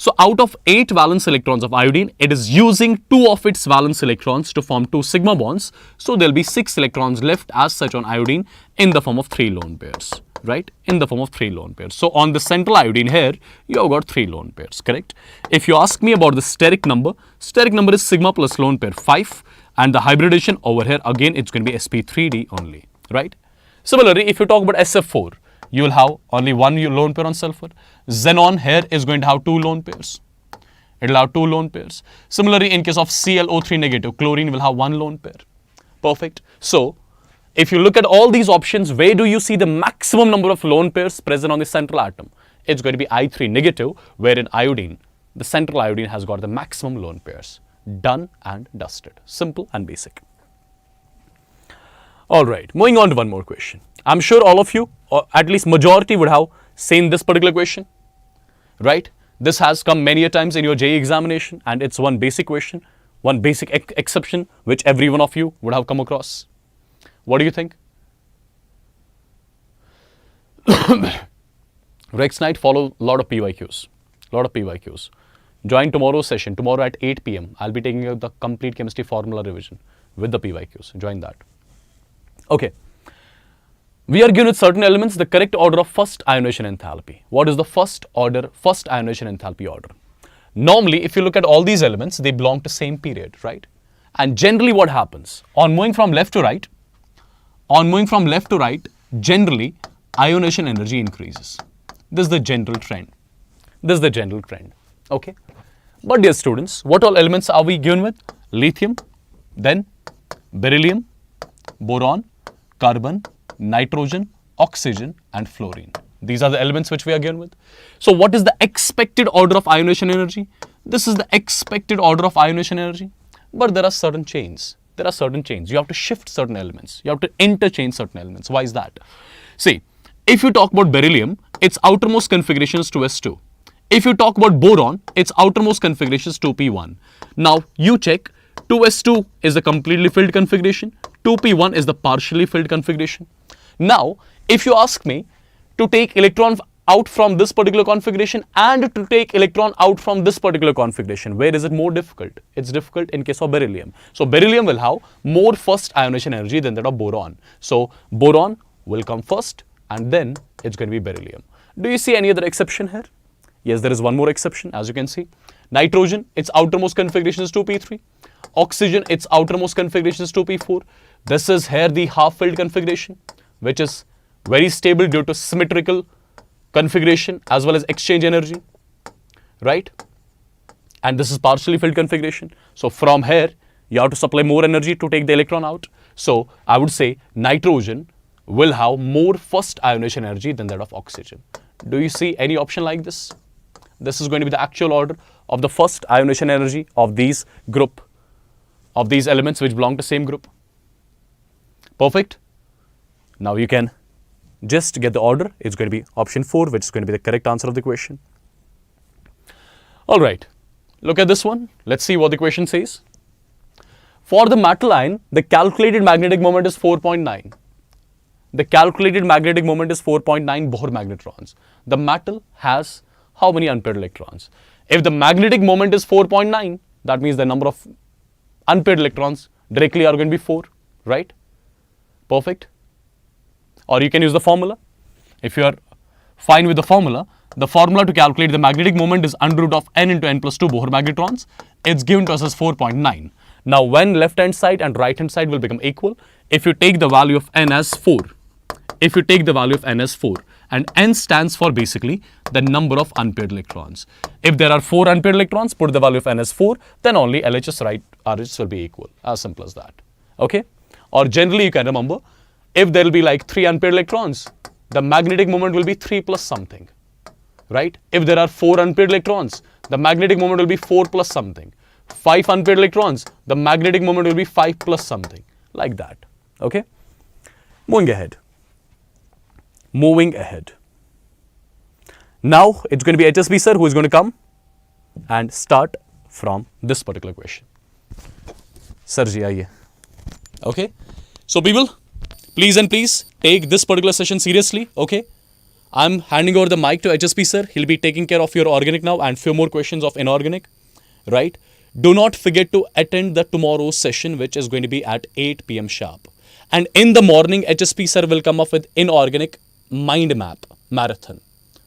So out of 8 valence electrons of iodine, it is using 2 of its valence electrons to form 2 sigma bonds. So there will be 6 electrons left as such on iodine in the form of 3 lone pairs, right? In the form of 3 lone pairs. So on the central iodine here, you have got 3 lone pairs, correct? If you ask me about the steric number is sigma plus lone pair 5, and the hybridization over here, again, it's going to be sp3d only, right? Similarly, if you talk about SF4, you will have only 1 lone pair on sulfur. Xenon here is going to have 2 lone pairs. It will have 2 lone pairs. Similarly, in case of ClO3 negative, chlorine will have 1 lone pair. Perfect. So, if you look at all these options, where do you see the maximum number of lone pairs present on the central atom? It's going to be I3 negative, wherein iodine, the central iodine has got the maximum lone pairs. Done and dusted. Simple and basic. Alright, moving on to one more question. I'm sure all of you, or at least majority, would have seen this particular question, right? This has come many a times in your JEE examination, and it's one basic question, one basic exception which every one of you would have come across. What do you think? Rex night follow a lot of PYQs. Join tomorrow's session, tomorrow at 8 p.m. I'll be taking the complete chemistry formula revision with the PYQs. Join that. Okay. We are given with certain elements the correct order of first ionization enthalpy. What is the first ionization enthalpy order? Normally, if you look at all these elements, they belong to same period, right? And generally what happens? On moving from left to right, generally ionization energy increases. This is the general trend. Okay. But dear students, what all elements are we given with? Lithium, then beryllium, boron, carbon, nitrogen, oxygen and fluorine. These are the elements which we are given with. So what is the expected order of ionization energy? This is the expected order of ionization energy. But there are certain chains. You have to shift certain elements. You have to interchange certain elements. Why is that? See, if you talk about beryllium, its outermost configuration is 2s2. If you talk about boron, its outermost configuration is 2p1. Now you check, 2s2 is the completely filled configuration, 2p1 is the partially filled configuration. Now, if you ask me to take electron out from this particular configuration and to take electron out from this particular configuration, where is it more difficult? It's difficult in case of beryllium. So beryllium will have more first ionization energy than that of boron. So boron will come first and then it's going to be beryllium. Do you see any other exception here? Yes, there is one more exception, as you can see. Nitrogen, its outermost configuration is 2p3. Oxygen, its outermost configuration is 2p4. This is here the half-filled configuration, which is very stable due to symmetrical configuration as well as exchange energy, right? And this is partially filled configuration. So from here, you have to supply more energy to take the electron out. So I would say nitrogen will have more first ionization energy than that of oxygen. Do you see any option like this? This is going to be the actual order of the first ionization energy of these elements which belong to same group. Perfect. Now you can just get the order. It's going to be option 4, which is going to be the correct answer of the question. All right. Look at this one. Let's see what the question says. For the metal ion, the calculated magnetic moment is 4.9. The calculated magnetic moment is 4.9 Bohr magnetrons. The metal has how many unpaired electrons? If the magnetic moment is 4.9, that means the number of unpaired electrons directly are going to be 4, right? Perfect. Or you can use the formula. If you are fine with the formula to calculate the magnetic moment is under root of n into n plus 2 Bohr magnetrons. It's given to us as 4.9. Now when left hand side and right hand side will become equal, if you take the value of n as 4, and n stands for basically the number of unpaired electrons. If there are 4 unpaired electrons, put the value of n as 4, then only LHS right RHS will be equal. As simple as that. Okay? Or generally you can remember, if there will be like 3 unpaired electrons, the magnetic moment will be 3 plus something. Right? If there are 4 unpaired electrons, the magnetic moment will be 4 plus something. 5 unpaired electrons, the magnetic moment will be 5 plus something. Like that. Okay? Moving ahead. Now, it's going to be HSB sir who is going to come and start from this particular question. Sir ji, aaiye. Okay? So people, please and please take this particular session seriously. Okay? I'm handing over the mic to HSP sir. He'll be taking care of your organic now and few more questions of inorganic, right? Do not forget to attend the tomorrow's session, which is going to be at 8 p.m. sharp. And in the morning, HSP sir will come up with inorganic mind map marathon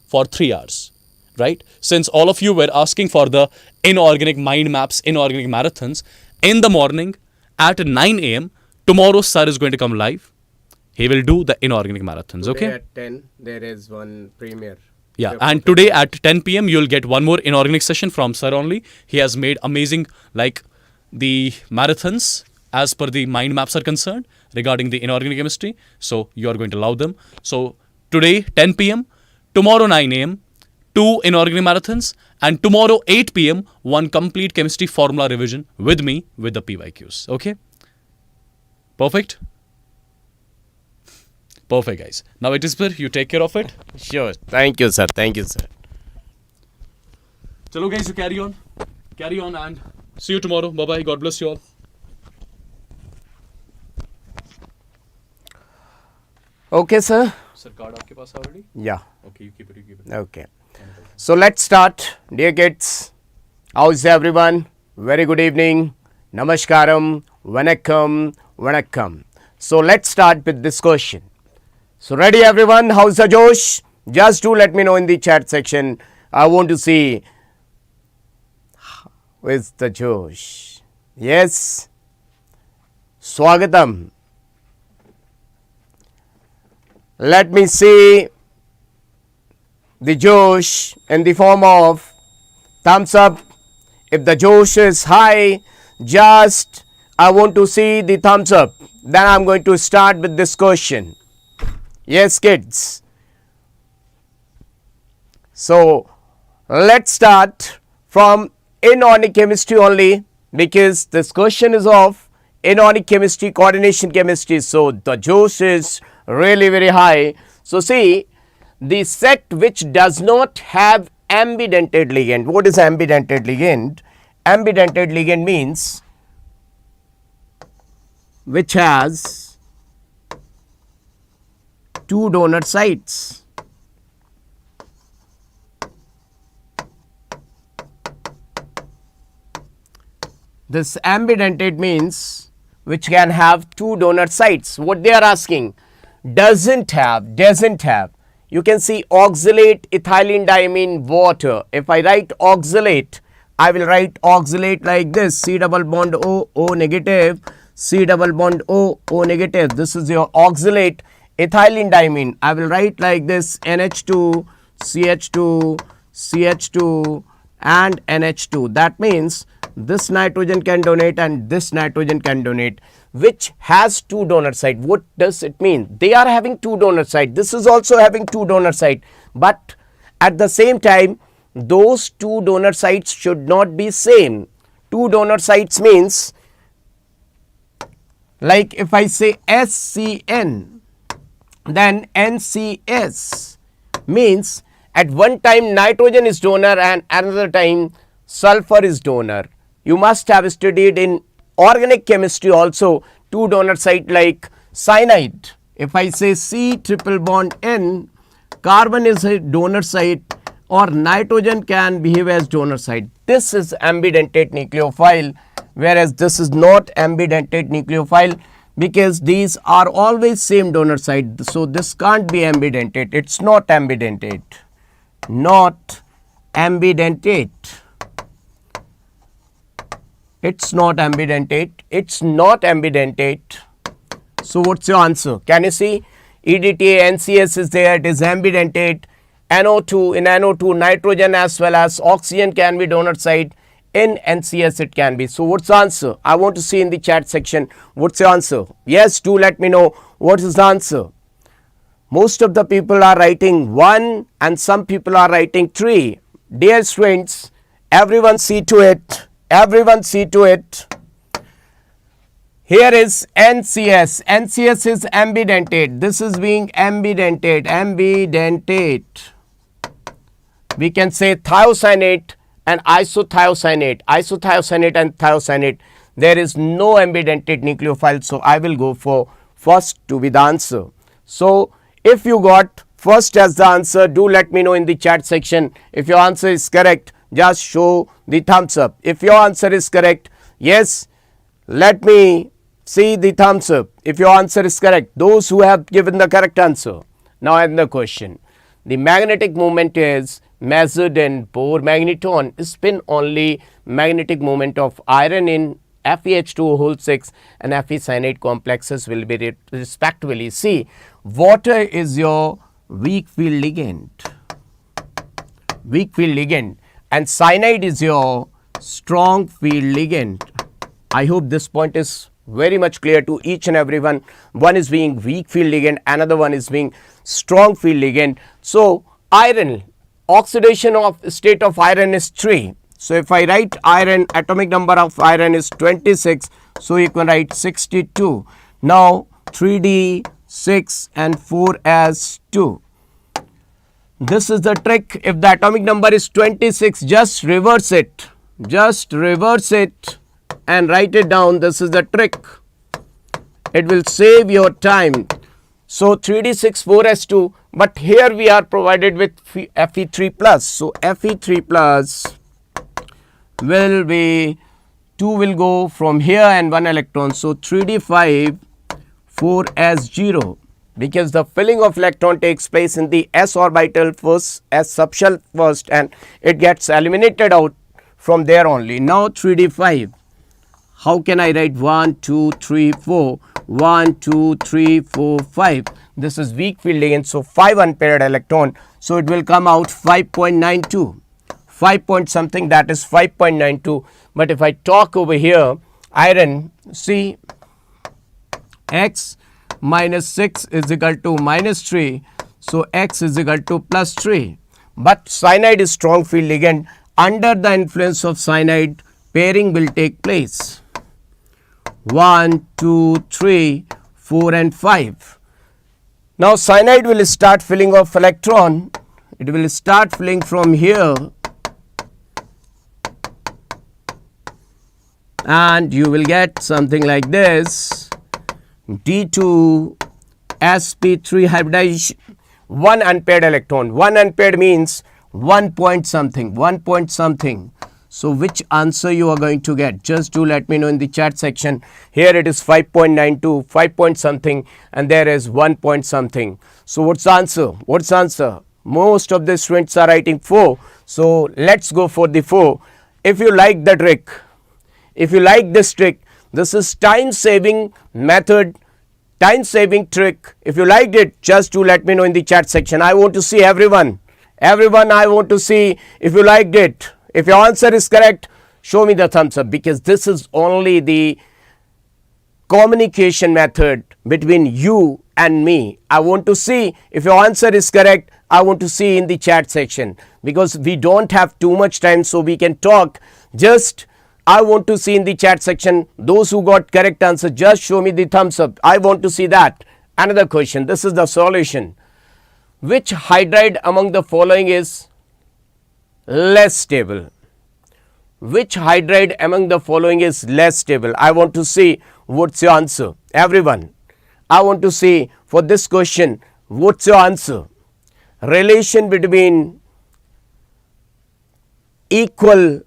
for 3 hours, right? Since all of you were asking for the inorganic mind maps, inorganic marathons, in the morning at 9 a.m., tomorrow sir is going to come live. He will do the inorganic marathons, Today okay? at 10, there is one premiere. Yeah, and today at 10 p.m. you'll get one more inorganic session from sir only. He has made amazing, like, the marathons as per the mind maps are concerned regarding the inorganic chemistry. So you are going to love them. So today 10 p.m., tomorrow 9 a.m., 2 inorganic marathons, and tomorrow 8 p.m., one complete chemistry formula revision with me with the PYQs. Okay? Perfect? Perfect, guys. Now it is, sir, you take care of it. Sure. Thank you, sir. Thank you, sir. Chalo, guys, you carry on. Carry on and see you tomorrow. Bye-bye. God bless you all. Okay, sir. Sir, card aapke paas already? Yeah. Okay, you keep it. Okay. So let's start. Dear kids, how's everyone? Very good evening. Namaskaram. Vanakkam. Vanakkam. So let's start with this question. So ready everyone? How's the Josh? Just do let me know in the chat section. I want to see where's the Josh. Yes. Swagatam. Let me see the Josh in the form of thumbs up. If the Josh is high, just I want to see the thumbs up. Then I'm going to start with this question. Yes, kids. So let's start from inorganic chemistry only, because this question is of inorganic chemistry, coordination chemistry. So the Josh is really very high. So see, the set which does not have ambidentate ligand. What is ambidentate ligand? Ambidentate ligand means which has two donor sites. This ambidentate means which can have two donor sites. What they are asking, doesn't have. You can see oxalate, ethylene diamine, water. If I write oxalate, I will write oxalate like this: C double bond O, O negative, C double bond O, O negative. This is your oxalate. Ethylene diamine, I will write like this: NH2, CH2, CH2 and NH2. That means this nitrogen can donate and this nitrogen can donate, which has two donor site. What does it mean? They are having two donor site. This is also having two donor site, but at the same time those two donor sites should not be same. Two donor sites means, like if I say SCN, then NCS, means at one time nitrogen is donor and another time sulfur is donor. You must have studied in organic chemistry also two donor site, like cyanide. If I say C triple bond N, carbon is a donor site or nitrogen can behave as donor site. This is ambidentate nucleophile, whereas this is not ambidentate nucleophile, because these are always same donor site. So this can't be ambidentate. It's not ambidentate. Not ambidentate. It's not ambidentate. It's not ambidentate. So what's your answer? Can you see? EDTA, NCS is there. It is ambidentate. NO2, in NO2 nitrogen as well as oxygen can be donor site. In NCS it can be. So what's the answer? I want to see in the chat section. What's your answer? Yes, do let me know what is the answer. Most of the people are writing 1 and some people are writing 3. Dear students, everyone see to it. Everyone see to it. Here is NCS. NCS is ambidentate. This is being ambidentate. Ambidentate. We can say thiocyanate and isothiocyanate. Isothiocyanate and thiocyanate. There is no ambidentate nucleophile. So I will go for first to be the answer. So if you got first has the answer, do let me know in the chat section. If your answer is correct, just show the thumbs up. If your answer is correct, yes, let me see the thumbs up. If your answer is correct, those who have given the correct answer. Now another question. The magnetic moment is measured in Bohr magneton. Spin only magnetic moment of iron in FeH2O6 and Fe cyanide complexes will be respectively. See, water is your weak field ligand, and cyanide is your strong field ligand. I hope this point is very much clear to each and everyone. One is being weak field ligand, another one is being strong field ligand. So iron, oxidation of state of iron is 3. So if I write iron, atomic number of iron is 26. So you can write 62. Now 3D 6 and 4 as 2. This is the trick. If the atomic number is 26, just reverse it. Just reverse it and write it down. This is the trick. It will save your time. So 3D6 4s2, but here we are provided with Fe3 plus. So Fe3 plus will be 2 will go from here and 1 electron. So 3D5 4s0, because the filling of electron takes place in the s orbital first, s subshell first, and it gets eliminated out from there only. Now 3D5. How can I write 1, 2, 3, 4, 1, 2, 3, 4, 5? This is weak field ligand, so 5 unpaired electron. So it will come out 5.92. 5 point something, that is 5.92. But if I talk over here, iron, see, x minus 6 is equal to minus 3. So x is equal to plus 3. But cyanide is strong field ligand. Under the influence of cyanide, pairing will take place. 1, 2, 3, 4 and 5. Now cyanide will start filling of electron. It will start filling from here, and you will get something like this. D2 sp3 hybridization, 1 unpaired electron. 1 unpaired means 1 point something, 1 point something. So which answer you are going to get? Just do let me know in the chat section. Here it is 5.92, 5 point something, and there is 1 point something. So what's the answer? What's the answer? Most of the students are writing 4. So let's go for the 4. If you like the trick, if you like this trick, this is time saving method, time saving trick. If you liked it, just do let me know in the chat section. I want to see everyone. Everyone, I want to see if you liked it. If your answer is correct, show me the thumbs up, because this is only the communication method between you and me. I want to see if your answer is correct. I want to see in the chat section, because we don't have too much time so we can talk. Just I want to see in the chat section those who got correct answer. Just show me the thumbs up. I want to see that. Another question. This is the solution. Which hydride among the following is less stable? Which hydride among the following is less stable? I want to see what's your answer. Everyone, I want to see for this question, what's your answer? Relation between equal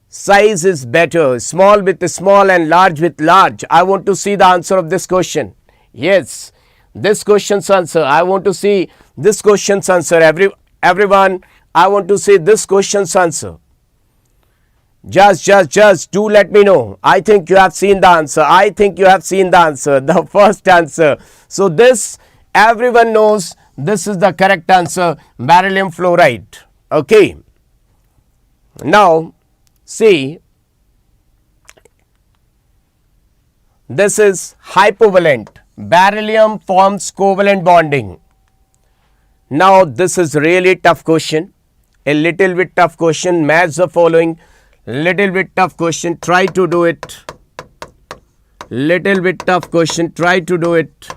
size is better, small with small and large with large. I want to see the answer of this question. Yes, this question's answer. I want to see this question's answer. Everyone, I want to see this question's answer. Just do let me know. I think you have seen the answer. I think you have seen the answer, the first answer. So this, everyone knows this is the correct answer, beryllium fluoride. Okay. Now, see, this is hypovalent. Beryllium forms covalent bonding. Now, this is really tough question. A little bit tough question. Match the following. Little bit tough question. Try to do it. Little bit tough question. Try to do it.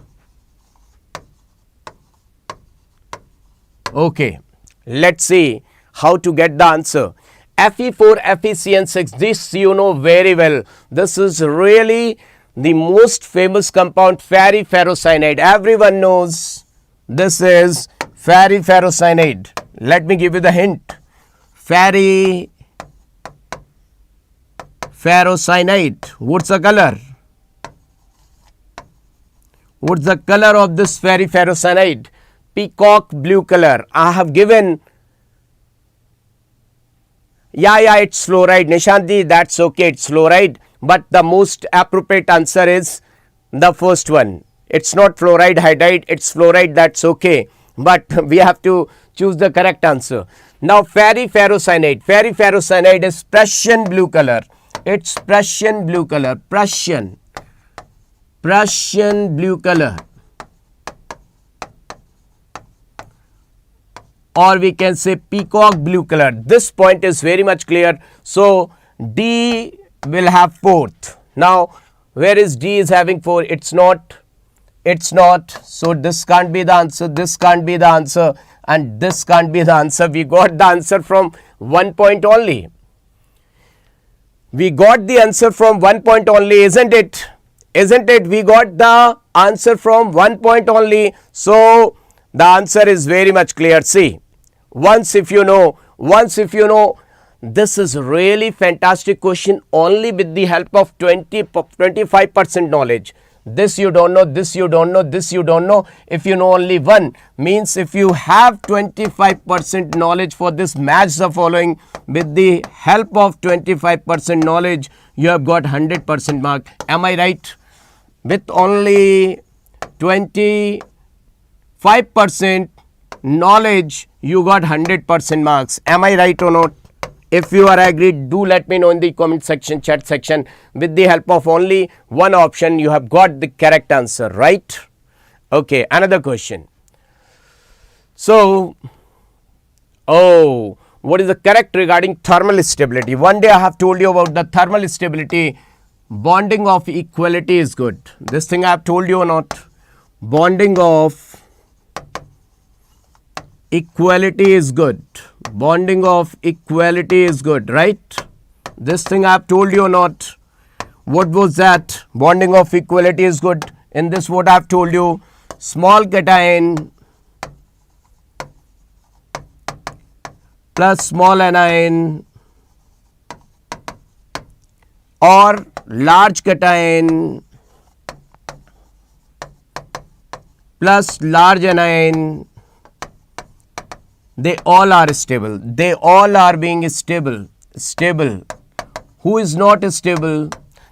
Okay. Let's see how to get the answer. Fe4, FeCN6. This you know very well. This is really the most famous compound, ferrocyanide. Everyone knows this is ferrocyanide. Let me give you the hint. Ferrocyanide. What's the color? What's the color of this ferrocyanide? Peacock blue color. I have given. Yeah, it's fluoride. Nishanti, that's okay, it's fluoride. But the most appropriate answer is the first one. It's not fluoride hydride, it's fluoride, that's okay. But we have to choose the correct answer. Now, ferrocyanide. Ferrocyanide is Prussian blue color. It's Prussian blue color. Prussian blue color. Or we can say peacock blue color. This point is very much clear. So, D will have 4th. Now, where is D is having 4? It's not. So, this can't be the answer. This can't be the answer. And this can't be the answer. We got the answer from 1 point only. We got the answer from 1 point only, isn't it? Isn't it? We got the answer from 1 point only. So, the answer is very much clear. See, once if you know, this is really fantastic question only with the help of 25% knowledge. This you don't know, this you don't know, this you don't know. If you know only one, means if you have 25% knowledge for this, match the following with the help of 25% knowledge, you have got 100% mark. Am I right? With only 25% knowledge, you got 100% marks. Am I right or not? If you are agreed, do let me know in the comment section, chat section. With the help of only one option, you have got the correct answer, right? Okay, another question. So, what is the correct regarding thermal stability? One day I have told you about the thermal stability. Bonding of equality is good. This thing I have told you or not? Bonding of equality is good. Bonding of equality is good, right? This thing I have told you or not? What was that? Bonding of equality is good. In this, what I have told you? Small cation plus small anion or large cation plus large anion, they all are stable. They all are being stable. Who is not stable?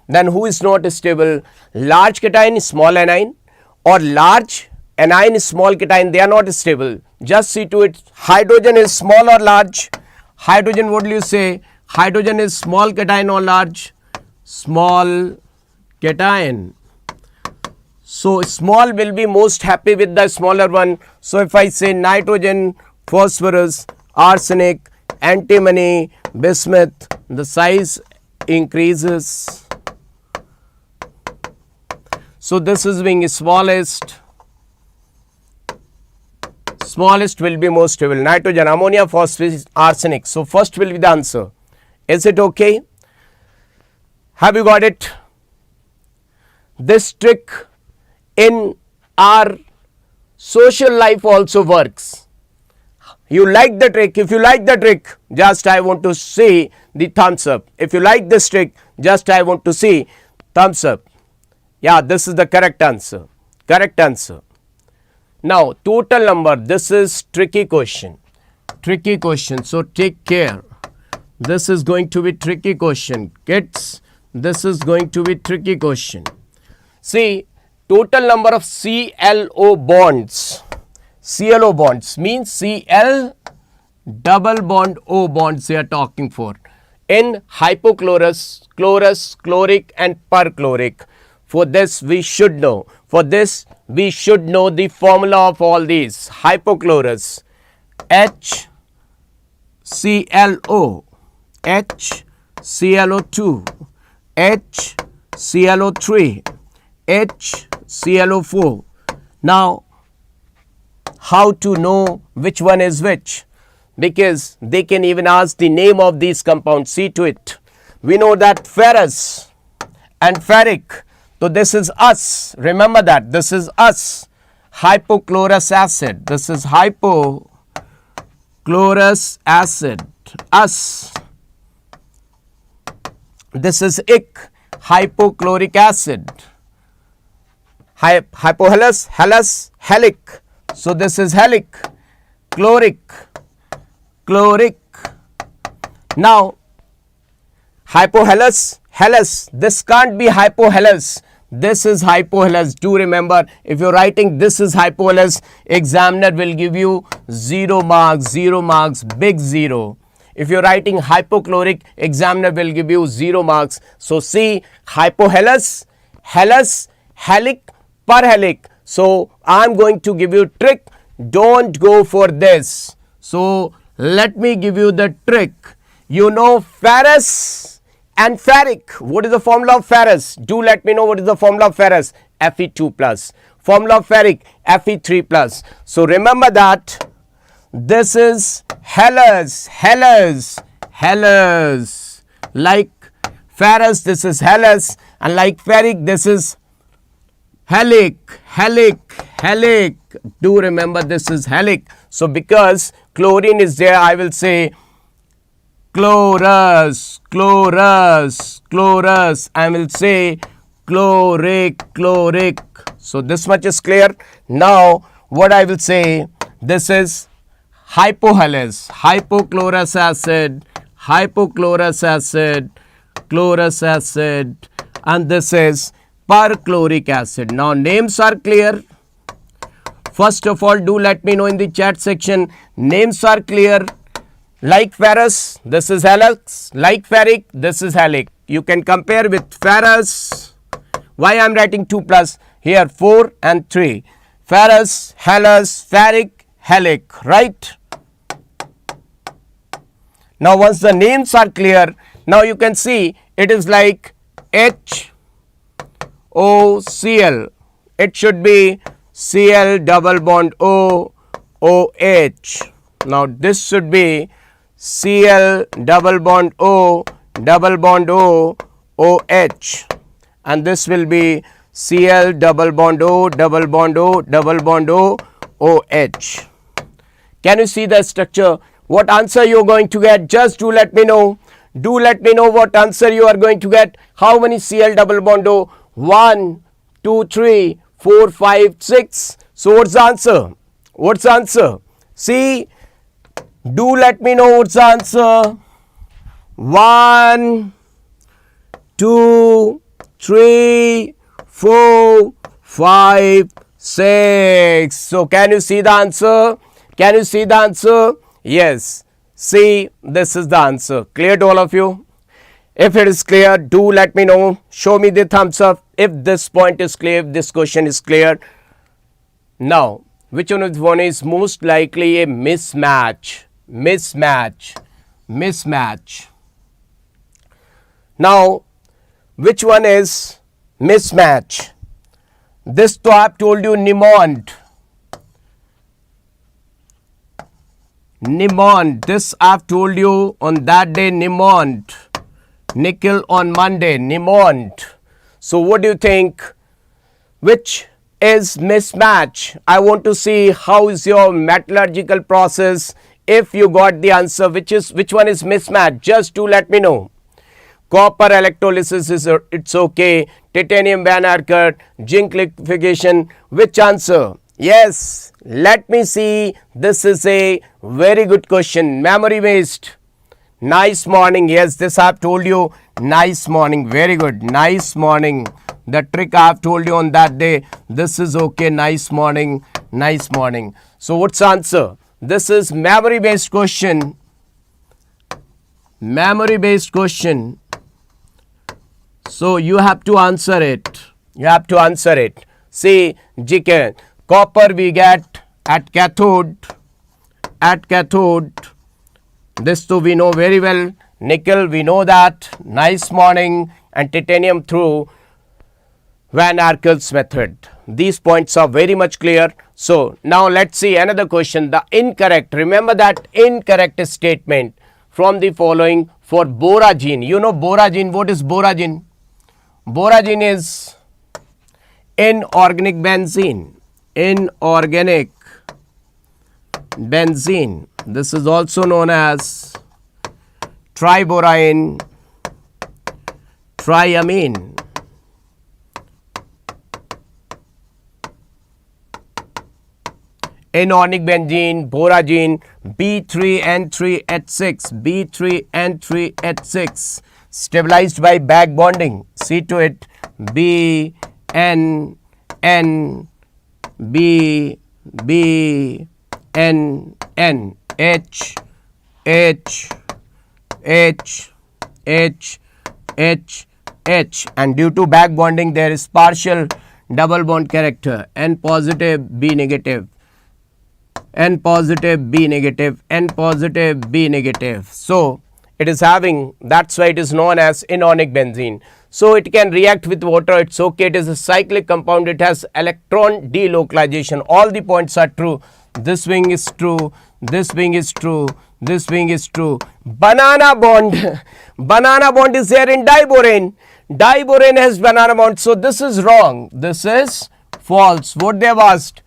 Then who is not stable? Large cation, small anion, or large anion, small cation, they are not stable. Just see to it. Hydrogen is small or large? Hydrogen, what will you say? Hydrogen is small cation or large? Small cation. So, small will be most happy with the smaller one. So, if I say nitrogen, phosphorus, arsenic, antimony, bismuth, the size increases. So, this is being smallest. Smallest will be most stable. Nitrogen, ammonia, phosphorus, arsenic. So, first will be the answer. Is it okay? Have you got it? This trick in our social life also works. You like the trick? If you like the trick, just I want to see the thumbs up. If you like this trick, just I want to see thumbs up. Yeah, this is the correct answer. Correct answer. Now, total number. This is tricky question. Tricky question. So, take care. This is going to be tricky question. Kids, this is going to be tricky question. See, total number of CLO bonds. CLO bonds means Cl double bond O bonds they are talking for in hypochlorous, chlorous, chloric and perchloric. For this we should know. For this we should know the formula of all these. Hypochlorous HClO, HClO2, HClO3, HClO4. Now, how to know which one is which? Because they can even ask the name of these compounds. See to it. We know that ferrous and ferric. So, this is us. Remember that. This is us. hypochlorous acid. This is hypochlorous acid. This is ic, hypochloric acid. Hypohalous, halous, halic. So this is halic, chloric. Now hypohalous, halous. This can't be hypohalous. This is hypohalous. Do remember, if you're writing this is hypohalous, examiner will give you 0 marks, big 0. If you're writing hypochloric, examiner will give you 0 marks. So see, hypohalous, halous, halic, perhalic. So I'm going to give you trick. Don't go for this. So let me give you the trick. You know ferrous and ferric. What is the formula of ferrous? Do let me know what is the formula of ferrous. Fe2 plus. Formula of ferric, Fe3 plus. So remember that this is halous. Like ferrous, this is halous, and like ferric, this is halic. Do remember this is halic. So because chlorine is there, I will say chlorous. I will say chloric. So this much is clear. Now what I will say, this is hypohalous, hypochlorous acid, and this is perchloric acid. Now names are clear. First of all, do let me know in the chat section, names are clear. Like ferrous, this is halous. Like ferric, this is halic. You can compare with ferrous. Why I am writing 2 plus? Here 4 and 3. Ferrous, halous, ferric, halic, right? Now once the names are clear, now you can see it is like HOCl. It should be Cl double bond O, OH. Now this should be Cl double bond O, OH. And this will be Cl double bond O, OH. Can you see the structure? What answer you are going to get? Just do let me know. Do let me know what answer you are going to get. How many Cl double bond O? 1, 2, 3, 4, 5, 6. So what's the answer? What's the answer? See, do let me know what's the answer. 1, 2, 3, 4, 5, 6. So can you see the answer? Can you see the answer? Yes. See, this is the answer. Clear to all of you? If it is clear, do let me know. Show me the thumbs up if this point is clear, if this question is clear. Now, which one is most likely a mismatch? Mismatch. Now, which one is mismatch? This to I have told you Niemand. This I have told you on that day Niemand. Nickel on Monday, Niemand. So what do you think? Which is mismatch? I want to see how is your metallurgical process. If you got the answer, which one is mismatch? Just do let me know. Copper electrolysis is it's okay. Titanium Van Acker, zinc liquefaction. Which answer? Yes, let me see. This is a very good question. Memory based. Nice morning. Yes, this I have told you. Nice morning. Very good. Nice morning. The trick I have told you on that day. This is okay. Nice morning. Nice morning. So what's the answer? This is memory based question. Memory based question. So you have to answer it. You have to answer it. See, GK. Copper we get at cathode. This too we know very well. Nickel we know that. Nice morning. And titanium through Van Arkel's method. These points are very much clear. So now let's see another question. The incorrect. Remember that incorrect statement from the following for boragene. You know boragene. What is boragene? Boragene is inorganic benzene. inorganic benzene. This is also known as triborine triamine. Inorganic benzene, boragine, B3N3H6, B3N3H6, stabilized by back bonding. See to it, B, N, N, B, B, N, N, H, H, H, H, H, H, and due to back bonding there is partial double bond character, N positive, B negative. N positive, B negative, N positive, B negative. So, it is having, that's why it is known as inorganic benzene. So, it can react with water, it's okay, it is a cyclic compound, it has electron delocalization. All the points are true. This wing is true, this wing is true, this wing is true. Banana bond, banana bond is there in diborane. Diborane has banana bond, so this is wrong. This is false. What they have asked?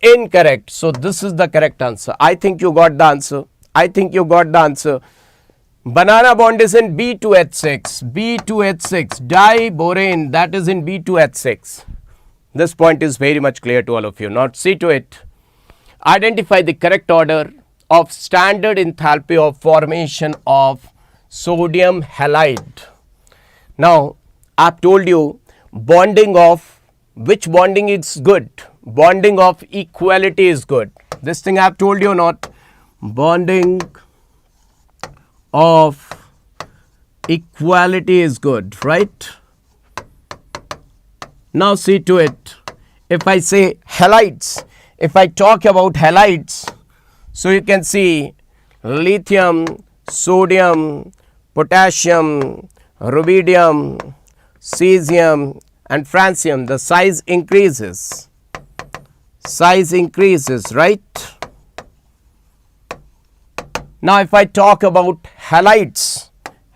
Incorrect. So, this is the correct answer. I think you got the answer. I think you got the answer. Banana bond is in B2H6. B2H6. Diborane, that is in B2H6. This point is very much clear to all of you. Now, see to it. Identify the correct order of standard enthalpy of formation of sodium halide. Now, I have told you bonding of, which bonding is good? Bonding of equality is good. This thing I have told you or not? Bonding of equality is good, right? Now see to it. If I say halides, if I talk about halides, so you can see lithium, sodium, potassium, rubidium, cesium and francium, the size increases. Size increases, right? Now, if I talk about halides,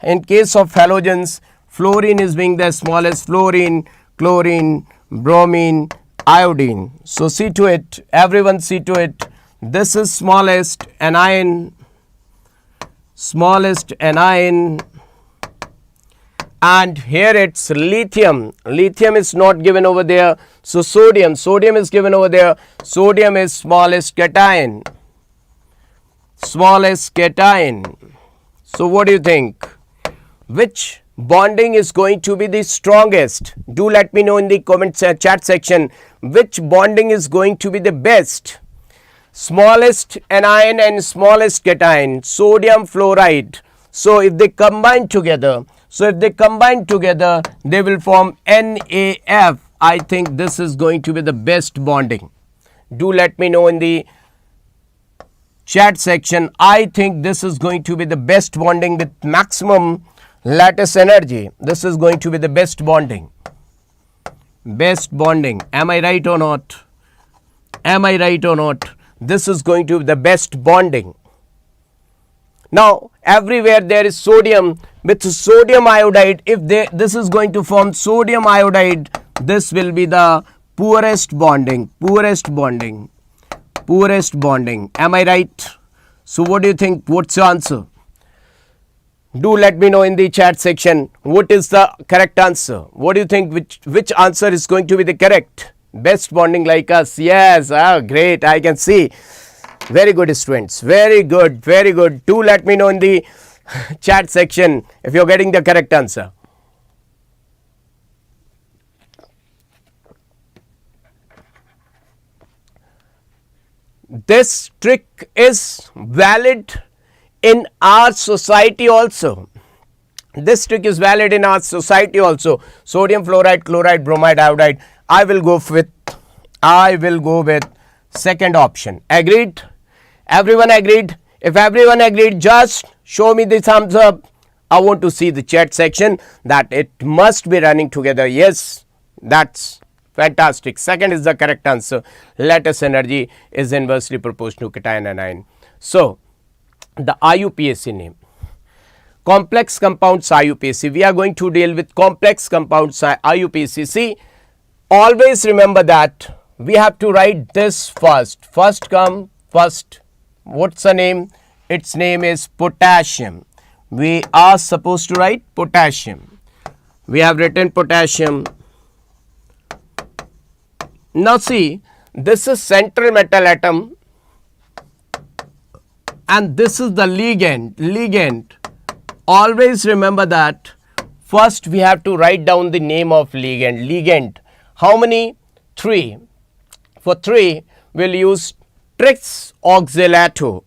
in case of halogens, fluorine is being the smallest, fluorine, chlorine, bromine, iodine. So, see to it, everyone see to it, this is smallest anion, and here it's lithium. Lithium is not given over there. So, sodium is given over there. Sodium is smallest cation. Smallest cation. So, what do you think? Which bonding is going to be the strongest? Do let me know in the comment chat section. Which bonding is going to be the best? Smallest anion and smallest cation. Sodium fluoride. So, if they combine together, they will form NAF. I think this is going to be the best bonding. Do let me know in the chat section. I think this is going to be the best bonding with maximum lattice energy. This is going to be the best bonding. Best bonding. Am I right or not? Am I right or not? This is going to be the best bonding. Now, everywhere there is sodium with sodium iodide. If this is going to form sodium iodide, this will be the poorest bonding. Poorest bonding. Poorest bonding. Am I right? So, what do you think? What's your answer? Do let me know in the chat section. What is the correct answer? What do you think? Which answer is going to be the correct? Best bonding like us. Yes. Great. I can see. Very good, students. Very good. Very good. Do let me know in the chat section if you're getting the correct answer. This trick is valid in our society also. This trick is valid in our society also. Sodium fluoride, chloride, bromide, iodide. I will go with second option. Agreed? Everyone agreed? If everyone agreed, just show me the thumbs up. I want to see the chat section that it must be running together. Yes, that's fantastic. Second is the correct answer. Lattice energy is inversely proportional to cation anion. So, the IUPAC name. Complex compounds IUPAC. We are going to deal with complex compounds IUPAC. See, always remember that we have to write this first. First come first. What's the name? Its name is potassium. We are supposed to write potassium. We have written potassium. Now see, this is central metal atom and this is the ligand. Ligand. Always remember that first we have to write down the name of ligand. Ligand. How many? 3. For 3, we'll use tris oxalato.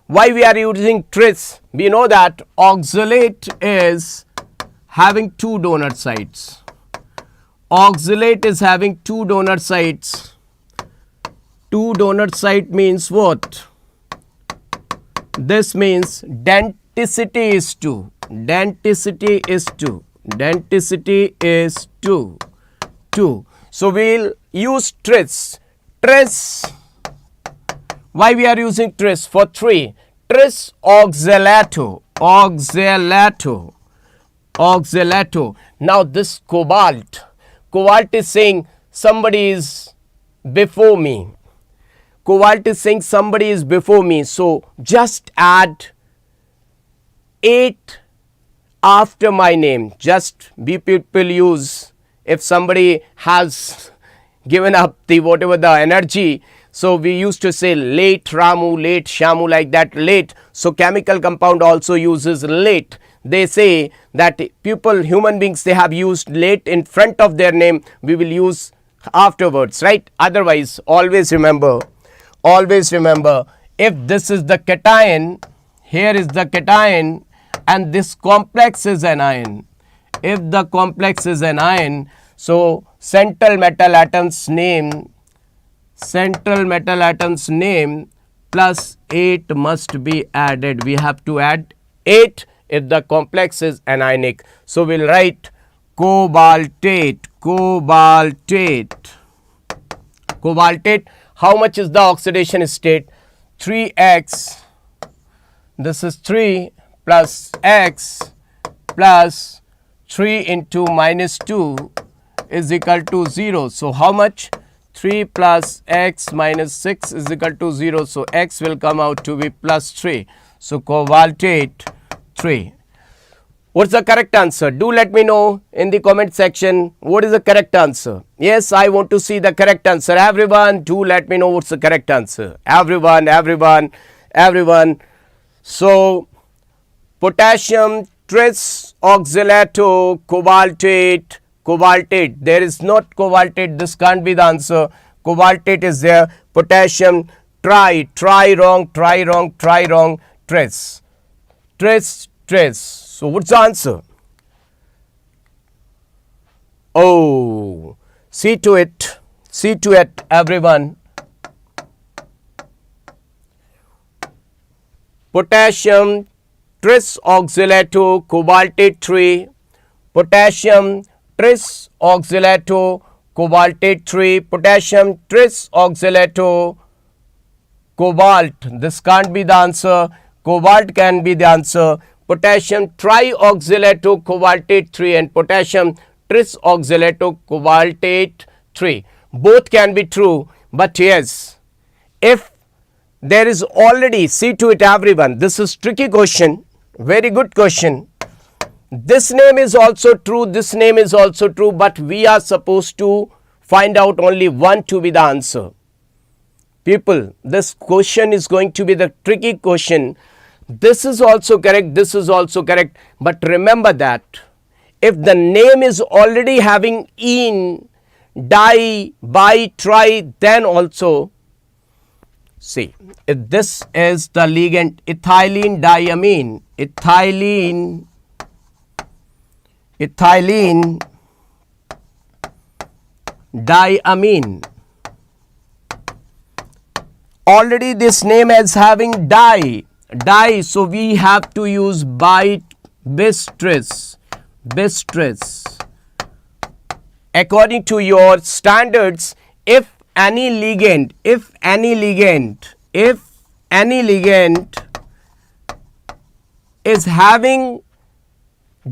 Why we are using tris? We know that oxalate is having 2 donor sites. Oxalate is having 2 donor sites. 2 donor site means what? This means denticity is 2. Denticity is 2. Denticity is 2. 2. So we'll use tris. Tris. Why we are using tris? For 3. Tris oxalato. Oxalato. Oxalato. Now this cobalt. Cobalt is saying somebody is before me. Cobalt is saying somebody is before me. So just add 8 after my name. Just we people use, if somebody has given up the whatever the energy, so we used to say late Ramu, late Shamu, like that, late. So chemical compound also uses late. They say that people, human beings, they have used late in front of their name. We will use afterwards, right? Otherwise, always remember, if this is the cation, here is the cation and this complex is an ion. If the complex is an ion, so central metal atom's name plus 8 must be added. We have to add 8 if the complex is anionic. So we'll write cobaltate. Cobaltate. How much is the oxidation state? 3x. This is 3 plus x plus 3 into minus 2 is equal to 0. So how much? 3 plus x minus 6 is equal to 0. So x will come out to be plus 3. So cobaltate 3. What's the correct answer? Do let me know in the comment section what is the correct answer. Yes, I want to see the correct answer. Everyone, do let me know what's the correct answer. Everyone. So potassium tris oxalato cobaltate. There is not cobaltate. This can't be the answer. Cobaltate is there. Potassium try wrong. Tris. So what's the answer? Oh, see to it everyone. Potassium tris oxalato cobaltate 3. Potassium tris oxalato cobaltate 3. Potassium tris oxalato cobalt. This can't be the answer. Cobalt can be the answer. Potassium trioxalato cobaltate 3 and potassium tris oxalato cobaltate 3. Both can be true, but yes, if there is already, see to it everyone, this is tricky question, very good question. This name is also true, this name is also true, but we are supposed to find out only one to be the answer. People, this question is going to be the tricky question. This is also correct, this is also correct, but remember that if the name is already having in, di, bi, tri, then also, see, if this is the ligand ethylene diamine, ethylene diamine, already this name is having di, so we have to use bistress. According to your standards, if any ligand is having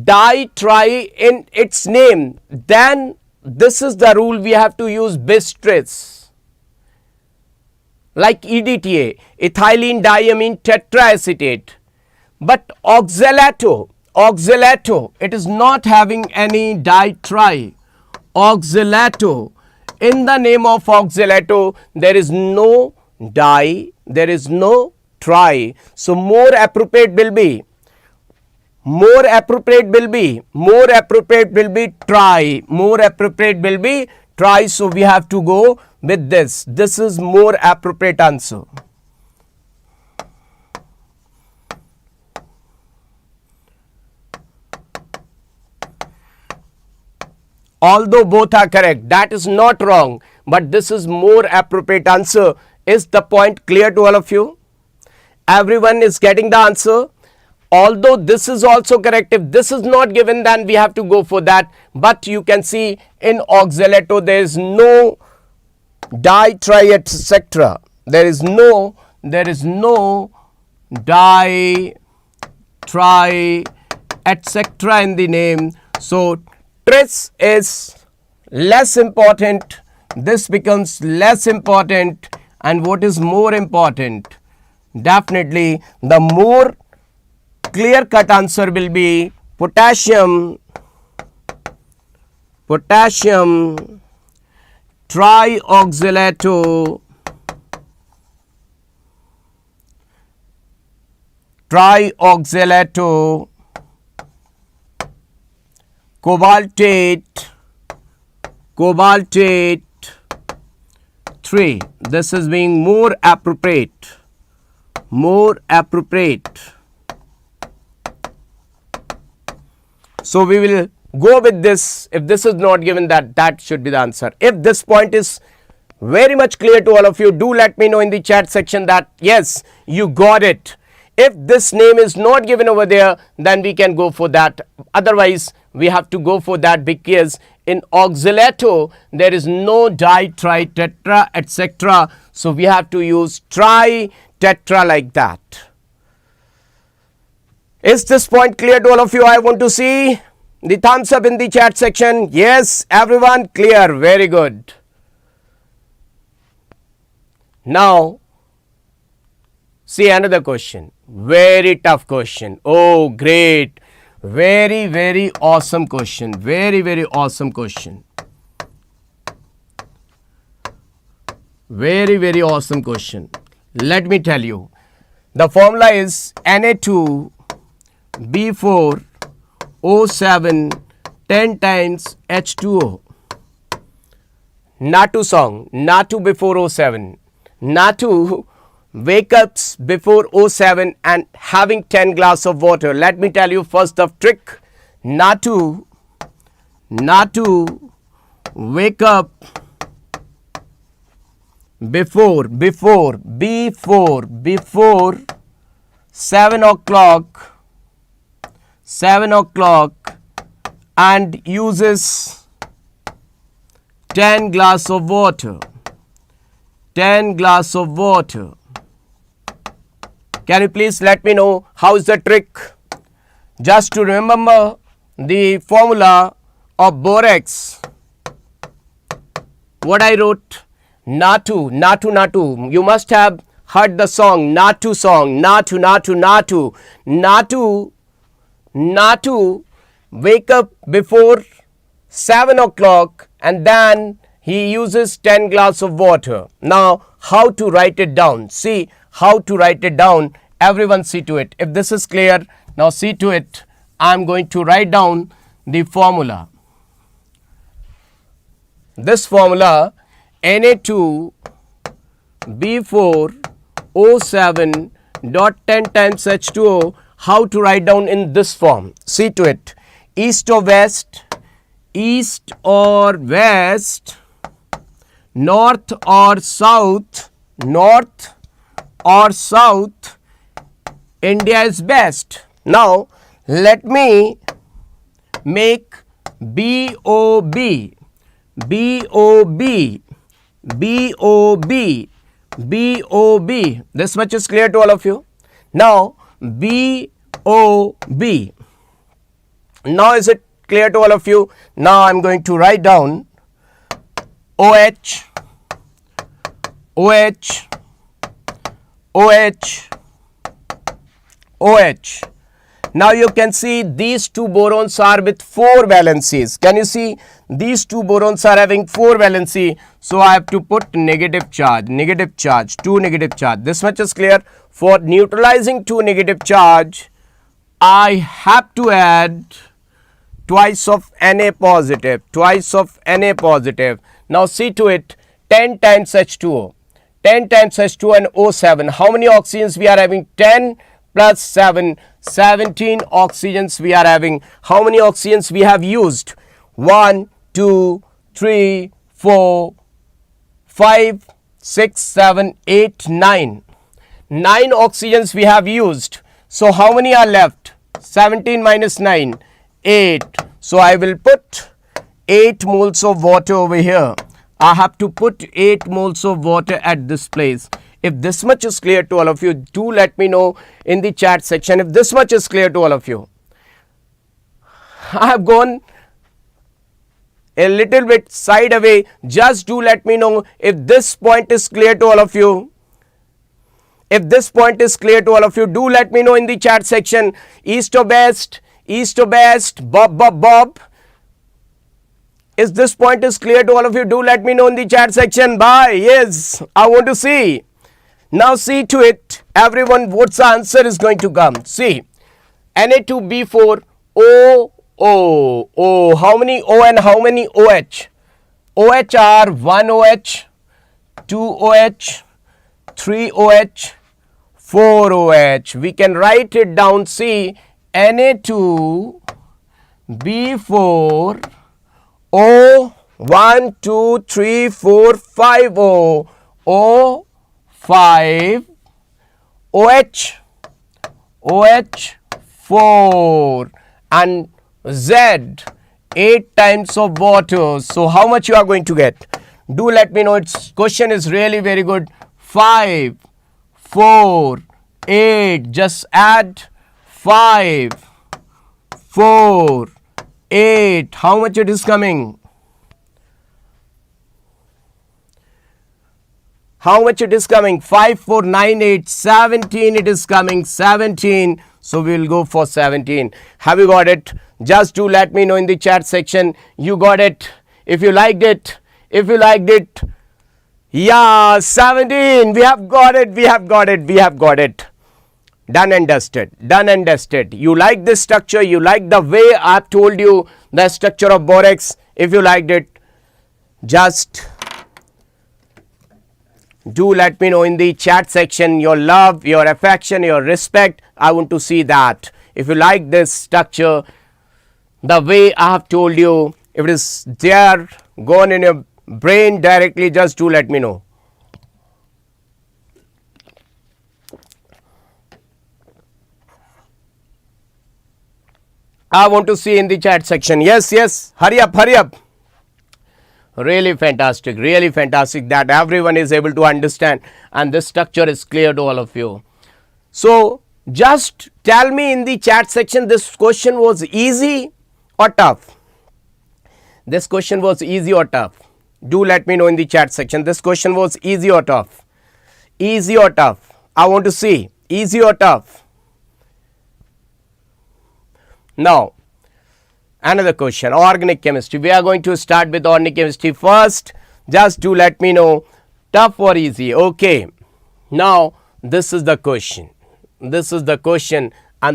di, tri in its name, then this is the rule, we have to use bistress. like EDTA, ethylene diamine tetraacetate. But oxalato, it is not having any ditri. Oxalato, in the name of oxalato, there is no di, there is no tri. So more appropriate will be tri. So we have to go with this. This is more appropriate answer. Although both are correct, that is not wrong, but this is more appropriate answer. Is the point clear to all of you? Everyone is getting the answer. Although this is also correct, if this is not given, then we have to go for that. But you can see in oxalato there is no ditri, etc. There is no ditri, etc. in the name. So tris is less important. This becomes less important. And what is more important? Definitely the more clear-cut answer will be potassium trioxalato cobaltate 3. This is being more appropriate. So we will go with this. If this is not given, that should be the answer. If this point is very much clear to all of you, do let me know in the chat section that yes, you got it. If this name is not given over there, then we can go for that. Otherwise, we have to go for that because in oxalato there is no di, tri, tetra, etc. So we have to use tri, tetra like that. Is this point clear to all of you? I want to see the thumbs up in the chat section. Yes, everyone clear. Very good. Now, see another question. Very tough question. Oh, great. Very, very awesome question. Very, very awesome question. Very, very awesome question. Let me tell you. The formula is Na2B4O7 10 times H2O. Natu song. Natu before O7. Natu wake ups before O7 and having 10 glass of water. Let me tell you first the trick. Natu wake up before 7 o'clock and uses 10 glass of water. 10 glass of water. Can you please let me know how is the trick? Just to remember the formula of borax. What I wrote? Natu. You must have heard the song, Natu song. Natu wake up before 7 o'clock and then he uses 10 glass of water. Now, how to write it down? See how to write it down. Everyone see to it. If this is clear, now see to it. I am going to write down the formula. This formula Na2B4O7 dot 10 times H2O. How to write down in this form? See to it. East or west, north or south, India is best. Now let me make BOB. This much is clear to all of you. Now BOB. Now is it clear to all of you? Now I am going to write down OH OH, OH. Now you can see these two borons are with 4 valencies. Can you see these two borons are having 4 valency? So I have to put negative charge, 2 negative charge. This much is clear. For neutralizing 2 negative charge, I have to add twice of Na positive, Now see to it, 10 times H2O, 10 times H2O and O7. How many oxygens we are having? 10 plus 7, 17 oxygens we are having. How many oxygens we have used? 1, 2, 3, 4, 5, 6, 7, 8, 9. 9 oxygens we have used. So how many are left? 17 minus 9, 8. So I will put 8 moles of water over here. I have to put 8 moles of water at this place. If this much is clear to all of you, do let me know in the chat section if this much is clear to all of you. I have gone a little bit side away. Just do let me know if this point is clear to all of you. If this point is clear to all of you, do let me know in the chat section. East or west, Bob. If this point is clear to all of you, do let me know in the chat section. Bye. Yes, I want to see. Now see to it, everyone, what's the answer is going to come. See, Na2B4 O. How many O and how many OH? OH are 1 OH, 2 OH, 3 OH, 4 OH. We can write it down. See, Na2B4 O, 1, 2, 3, 4, 5 O, 5 OH, 4 and Z 8 times of water. So how much you are going to get? Do let me know. Its question is really very good. 5, 4, 8. Just add 5, 4, 8. How much it is coming? How much it is coming? 5, 4, 9, 8, 17 it is coming, 17. So we will go for 17. Have you got it? Just do let me know in the chat section. You got it? If you liked it, yeah, 17. We have got it. Done and dusted. You like this structure? You like the way I have told you the structure of borax? If you liked it, just do let me know in the chat section your love, your affection, your respect. I want to see that. If you like this structure, the way I have told you, if it is there, gone in your brain directly, just do let me know. I want to see in the chat section. Yes, hurry up. Really fantastic that everyone is able to understand and this structure is clear to all of you. So just tell me in the chat section, this question was easy or tough? This question was easy or tough? Do let me know in the chat section. This question was easy or tough? Easy or tough? I want to see. Easy or tough? Now, another question, organic chemistry. We are going to start with organic chemistry first. Just do let me know, tough or easy. Okay. Now, this is the question. And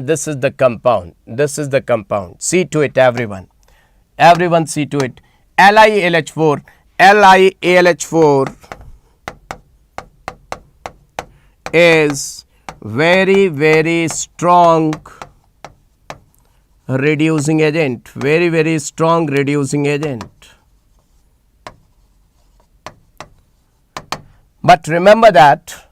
this is the compound. See to it, everyone. Everyone see to it. LiAlH4 is very strong reducing agent, very strong reducing agent. But remember that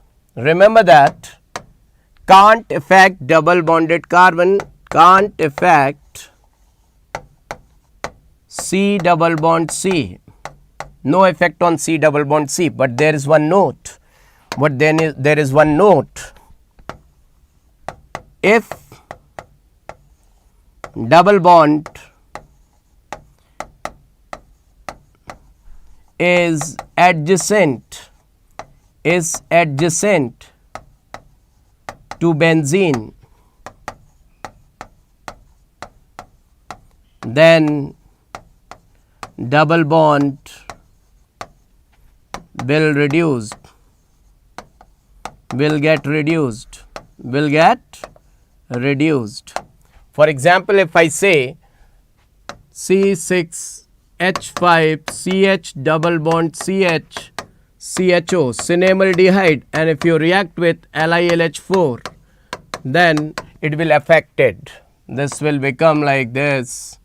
can't affect double bonded carbon, can't affect C double bond C. No effect on C double bond C, but there is one note. There is one note. If double bond is adjacent to benzene, then double bond will get reduced. For example, if I say C6H5CH double bond CH CHO cinemaldehyde, and if you react with LiLH4, then it will affect it. This will become like this,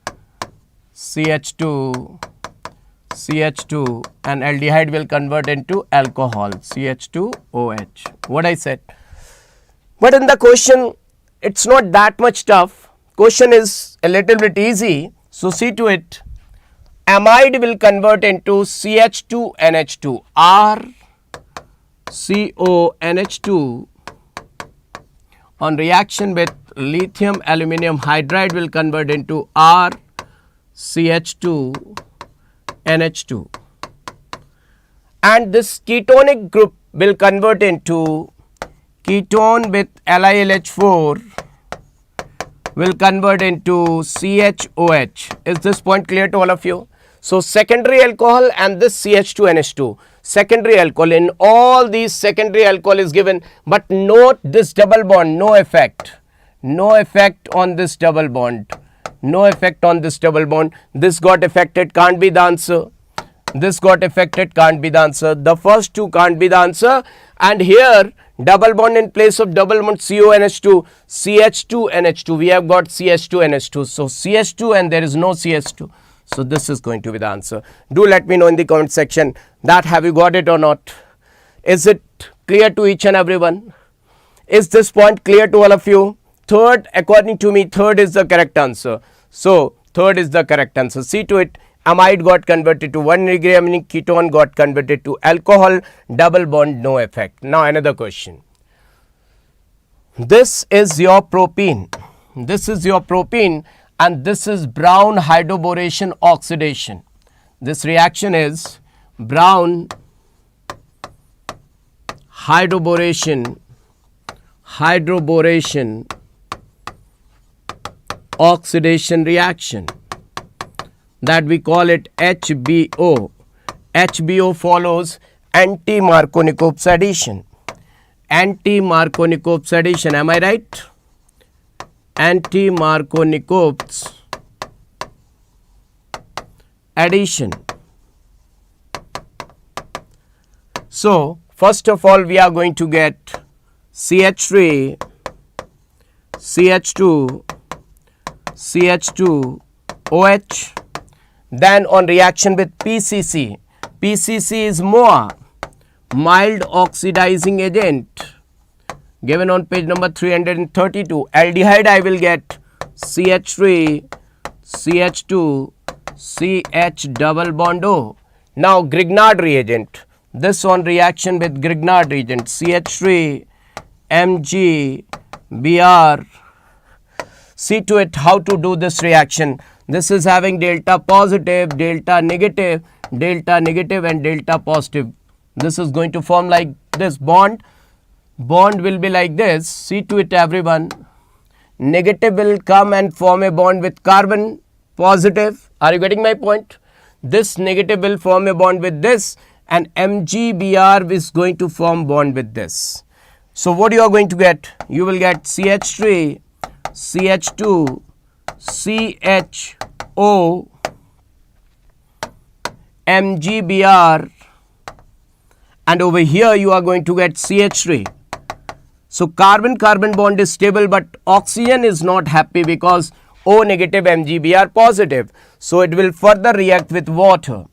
CH2 and aldehyde will convert into alcohol, CH2OH. What I said. But in the question, it's not that much tough. Question is a little bit easy. So see to it. Amide will convert into CH2NH2, RCONH2 on reaction with lithium aluminum hydride will convert into RCH2NH2, and this ketonic group will convert into ketone with LiLH4 will convert into CHOH. Is this point clear to all of you? So secondary alcohol and this CH2NH2, secondary alcohol, in all these secondary alcohol is given, but note this double bond, no effect on this double bond, this got affected, can't be the answer, this got affected, can't be the answer, the first two can't be the answer, and here double bond in place of double bond CONH2, CH2NH2, we have got CH2NH2, so CH2 and there is no CH2. So this is going to be the answer. Do let me know in the comment section that have you got it or not. Is it clear to each and everyone? Is this point clear to all of you? Third, according to me, third is the correct answer. So third is the correct answer. See to it. Amide got converted to 1-degree aminic, ketone got converted to alcohol, double bond, no effect. Now another question. This is your propene. And this is brown hydroboration oxidation. This reaction is brown hydroboration oxidation reaction, that we call it HBO. HBO follows anti-Markovnikov's addition. Am I right? Anti-Markovnikov's addition. So first of all, we are going to get CH3, CH2, CH2OH. Then on reaction with PCC, PCC is MOA, mild oxidizing agent, given on page number 332. Aldehyde I will get CH3, CH2, CH double bond O. Now Grignard reagent, this on reaction with Grignard reagent, CH3, Mg, Br. See to it how to do this reaction. This is having delta positive, delta negative, and delta positive. This is going to form like this bond. Bond will be like this. See to it everyone. Negative will come and form a bond with carbon positive. Are you getting my point? This negative will form a bond with this, and MgBr is going to form bond with this. So what you are going to get? You will get CH3, CH2, CHO, MgBr, and over here you are going to get CH3. So carbon-carbon bond is stable, but oxygen is not happy because O negative, MgBr positive. So it will further react with water.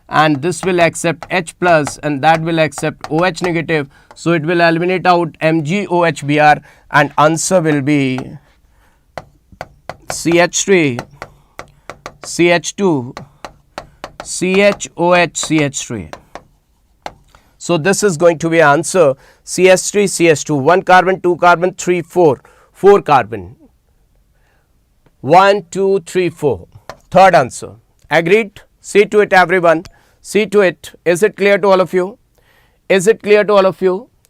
And this will accept H plus and that will accept OH negative. So it will eliminate out MgOHBr, and answer will be CH3, CH2, CHOH, CH3. So this is going to be answer CH3, CH2, 1 carbon, 2 carbon, 3, 4, 4 carbon. 1, 2, 3, 4. Third answer. Agreed? See to it everyone. See to it. Is it clear to all of you?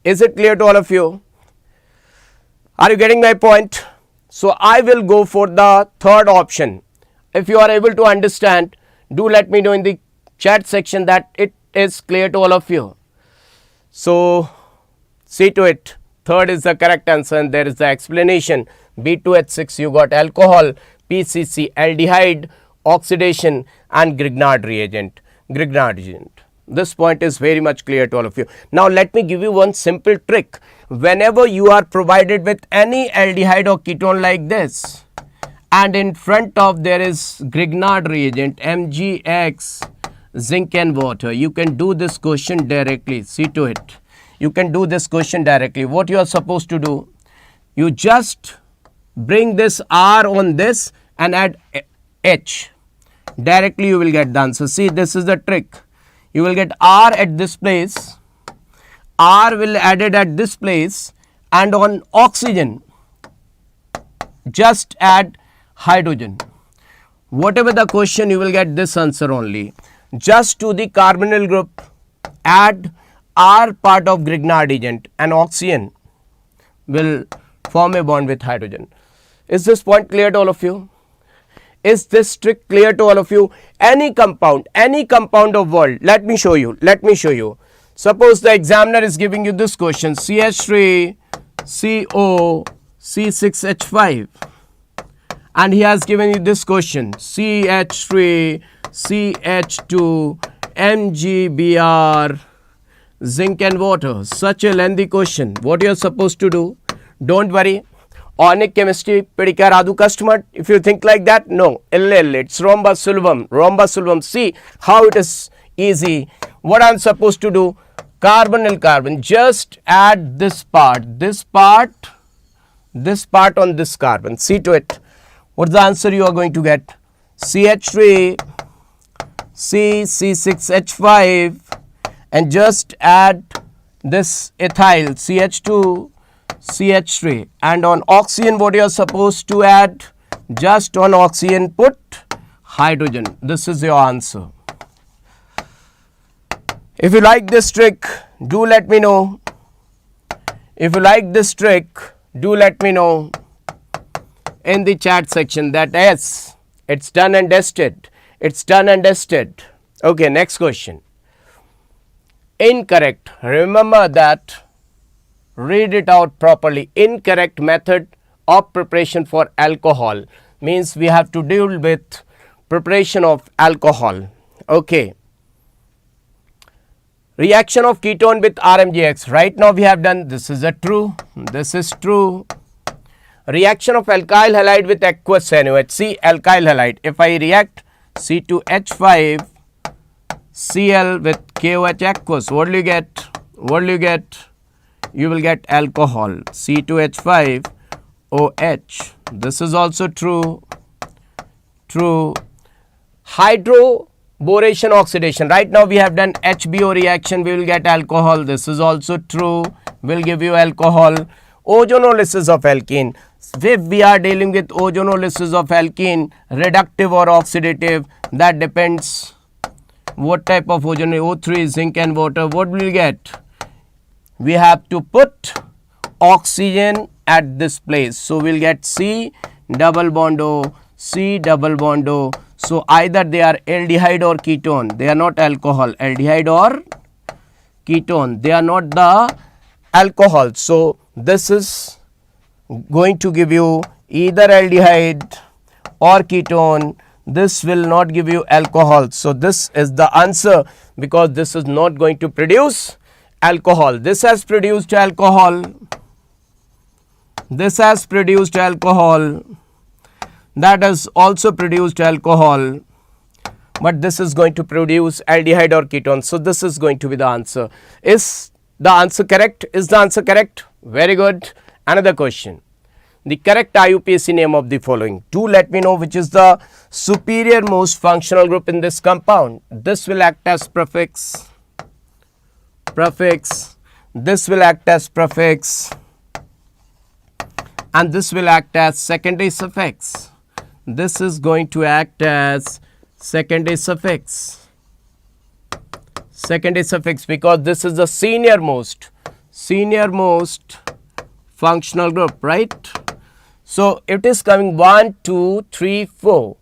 Is it clear to all of you? Are you getting my point? So I will go for the third option. If you are able to understand, do let me know in the chat section that it is clear to all of you. So see to it. Third is the correct answer, and there is the explanation. B2H6, you got alcohol, PCC, aldehyde, oxidation, and Grignard reagent. This point is very much clear to all of you. Now let me give you one simple trick. Whenever you are provided with any aldehyde or ketone like this, and in front of there is Grignard reagent, MgX, zinc and water, you can do this question directly. See to it. You can do this question directly. What you are supposed to do, you just bring this R on this and add H. Directly you will get the answer. See, this is the trick. You will get R at this place, R will added at this place, and on oxygen just add hydrogen. Whatever the question, you will get this answer only. Just to the carbonyl group add R part of Grignard agent, and oxygen will form a bond with hydrogen. Is this point clear to all of you? Is this trick clear to all of you? Any compound of world, let me show you. Suppose the examiner is giving you this question, CH3 CO C6H5, and he has given you this question, CH3 CH2 MgBr zinc and water. Such a lengthy question. What you are supposed to do? Don't worry. Organic chemistry pedicare adu customer. If you think like that, no. It's rhombus sulfum. See how it is easy. What I am supposed to do? Carbonyl carbon. Just add this part on this carbon. See to it. What's the answer you are going to get? CH3 C6H5, and just add this ethyl CH2 CH3, and on oxygen what you are supposed to add? Just on oxygen put hydrogen. This is your answer. If you like this trick, do let me know. If you like this trick, do let me know in the chat section that yes, it's done and dusted. It's done and dusted. Okay, next question. Incorrect. Remember that. Read it out properly. Incorrect method of preparation for alcohol means we have to deal with preparation of alcohol. Okay. Reaction of ketone with RMGX. Right now we have done, this is a true. This is true. Reaction of alkyl halide with aqueous NaOH. See, alkyl halide. If I react C2H5 Cl with KOH aqueous, what will you get? You will get alcohol, C2H5 OH. This is also true. Hydroboration oxidation. Right now we have done HBO reaction, we will get alcohol. This is also true, will give you alcohol. Ozonolysis of alkene. If we are dealing with ozonolysis of alkene, reductive or oxidative, that depends what type of ozone. O3, zinc and water. What will you get? We have to put oxygen at this place. So we will get C double bond O, C double bond O. So either they are aldehyde or ketone. They are not alcohol. Aldehyde or ketone. They are not the alcohol. So this is going to give you either aldehyde or ketone. This will not give you alcohol. So this is the answer, because this is not going to produce alcohol. This has produced alcohol. This has produced alcohol. That has also produced alcohol. But this is going to produce aldehyde or ketone. So this is going to be the answer. Is the answer correct? Is the answer correct? Very good. Another question. The correct IUPAC name of the following. Do let me know which is the superior most functional group in this compound. This will act as prefix. This will act as prefix, and this will act as secondary suffix. This is going to act as secondary suffix. Because this is the senior most senior most functional group, right? So it is coming 1, 2, 3, 4.